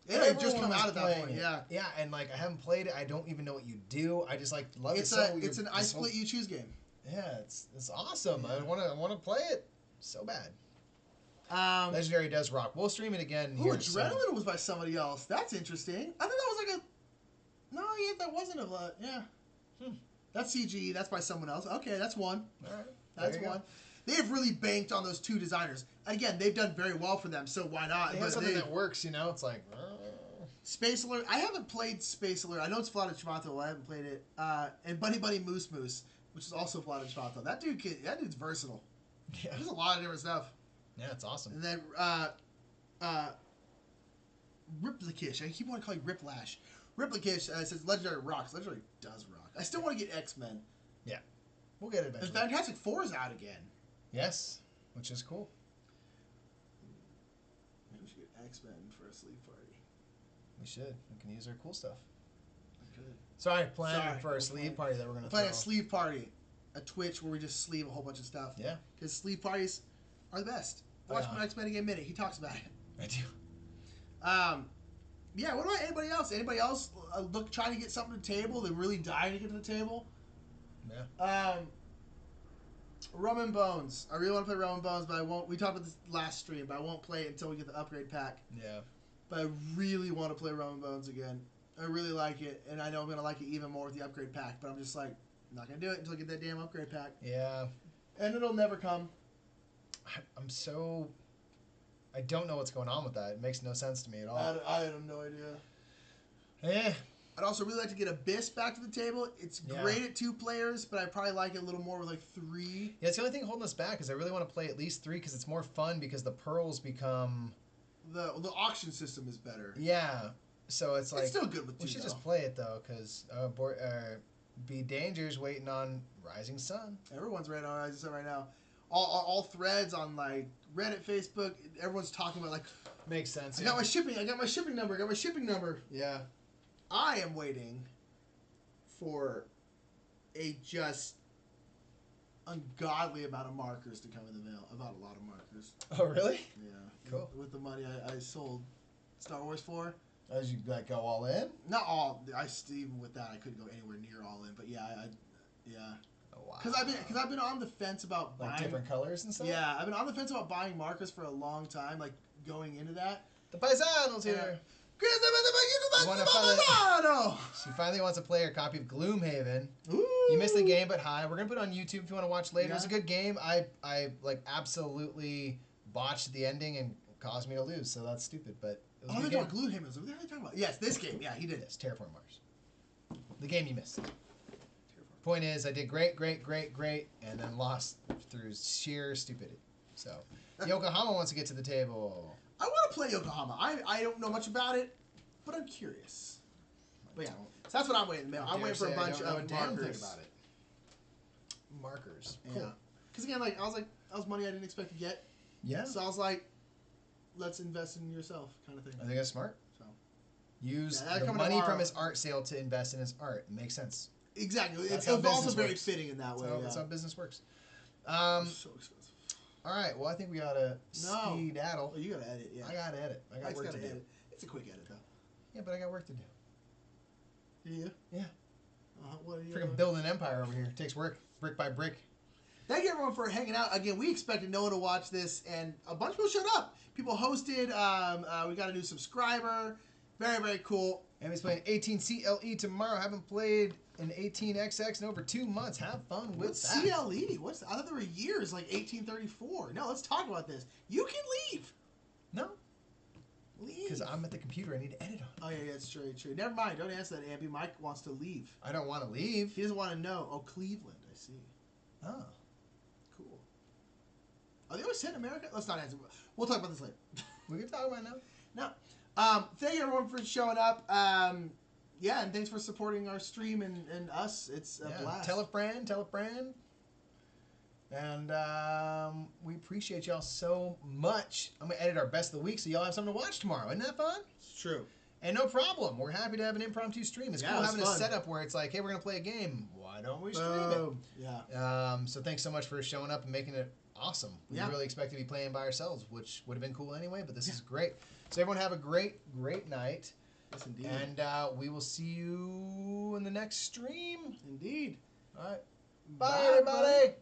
It had just everyone come was out at that playing point, it. yeah. Yeah, and like I haven't played it. I don't even know what you do. I just like love It's it. it's an I Split You Choose game. Yeah, it's awesome. Yeah. I want to play it so bad. Legendary does rock. We'll stream it again. Ooh, Here Adrenaline was by somebody else. That's interesting. I thought that was like a. No, yeah, that wasn't a lot. Yeah. That's CG. That's by someone else. Okay, that's one. All right. That's There you one. go. They have really banked on those 2 designers. Again, they've done very well for them, so why not? They have something that works, you know. It's like. Space Alert. I haven't played Space Alert. I know it's Vlada Chvatil. I haven't played it. And Bunny Bunny Moose Moose, which is also Vlada Chvatil. That dude's versatile. Yeah. There's a lot of different stuff. Yeah, it's awesome. And then Riplikish. I keep wanting to call you Riplash. Riplikish says Legendary rocks. Legendary does rock. I still want to get X-Men. Yeah. We'll get it And eventually. Fantastic Four is out again. Yes, which is cool. Maybe we should get X-Men for a sleep party. We should. We can use our cool stuff. Okay. Sorry, planning Sorry, for a we're sleeve planning. party that we're gonna We're playing throw. a sleeve party, a Twitch where we just sleeve a whole bunch of stuff. Yeah, Because sleeve parties are the best. Watch my X-Men Game Minute. He talks about it. I do. Yeah. What about anybody else? Anybody else trying to get something to the table? They're really dying to get to the table. Yeah. Rum and Bones. I really want to play Rum and Bones, but I won't. We talked about this last stream, but I won't play it until we get the upgrade pack. Yeah. But I really want to play Rum and Bones again. I really like it, and I know I'm gonna like it even more with the upgrade pack. But I'm just like, I'm not gonna do it until I get that damn upgrade pack, Yeah. and it'll never come. I'm so. I don't know what's going on with that. It makes no sense to me at all. I have no idea. Eh. I'd also really like to get Abyss back to the table. It's great at 2 players, but I probably like it a little more with like 3. Yeah, it's the only thing holding us back is I really want to play at least 3 because it's more fun because the pearls become... The auction system is better. Yeah. So it's like... It's still good with 2, we should though. just play it, though, because Be Danger's waiting on Rising Sun. Everyone's right on Rising Sun right now. All threads on like Reddit, Facebook, everyone's talking about like... Makes sense. I got my shipping number. Yeah. I am waiting for a just ungodly amount of markers to come in the mail. About a lot of markers. Oh, really? Yeah. Cool. With the money I sold Star Wars for. As you like go all in? Not all. Even with that, I couldn't go anywhere near all in. But yeah, yeah. Oh, wow. Because I've been on the fence about like buying different colors and stuff. Yeah, I've been on the fence about buying markers for a long time. Like going into that. The paisanos here. She finally wants to play her copy of Gloomhaven. Ooh. You missed the game, but hi. We're gonna put it on YouTube if you want to watch later. It's a good game. I like absolutely botched the ending and caused me to lose, so that's stupid. But it was a good game. Gloomhaven. What the hell are you talking about? Yes, this game. Yeah, he did it. Yes, Terraforming Mars. The game you missed. Point is, I did great, and then lost through sheer stupidity. So, Yokohama wants to get to the table. I want to play Yokohama. I don't know much about it, but I'm curious. But yeah, so that's what I'm waiting in the mail. I'm waiting for a bunch of markers. About it. Markers. Cool. Yeah. Because again, that was money I didn't expect to get. Yeah. So I was like, let's invest in yourself, kind of thing. I think that's smart. So use the money from his art sale to invest in his art. It makes sense. Exactly. It's also very fitting in that way. That's how business works. So expensive. All right. Well, I think we gotta skedaddle. Oh, you gotta edit. Yeah. I gotta edit. I got work to do. Edit. It's a quick edit though. Yeah, but I got work to do. Do you? Yeah. What are you? Freaking building an empire over here. It takes work, brick by brick. Thank you everyone for hanging out. Again, we expected no one to watch this, and a bunch of people showed up. People hosted. We got a new subscriber. Very, very cool. And he's playing 18 CLE tomorrow. Haven't played an 18XX in over 2 months. Have fun with What's that. CLE? I thought there were years, like 1834. No, let's talk about this. You can leave. No. Leave. Because I'm at the computer. I need to edit on. Oh, yeah, that's true. Never mind. Don't answer that, Ampy. Mike wants to leave. I don't want to leave. He doesn't want to know. Oh, Cleveland. I see. Oh. Cool. Are they always in America? Let's not answer. We'll talk about this later. We can talk about it now. No. Thank you everyone for showing up. Yeah, and thanks for supporting our stream and us. It's a blast. Tell a friend. And we appreciate y'all so much. I'm going to edit our best of the week so y'all have something to watch tomorrow. Isn't that fun? It's true. And no problem. We're happy to have an impromptu stream. It's cool having a setup where it's like, hey, we're going to play a game. Why don't we stream it? Yeah. So thanks so much for showing up and making it awesome. We really expect to be playing by ourselves, which would have been cool anyway, but this is great. So everyone have a great night. Yes, indeed. And we will see you in the next stream. Indeed. All right. Bye everybody.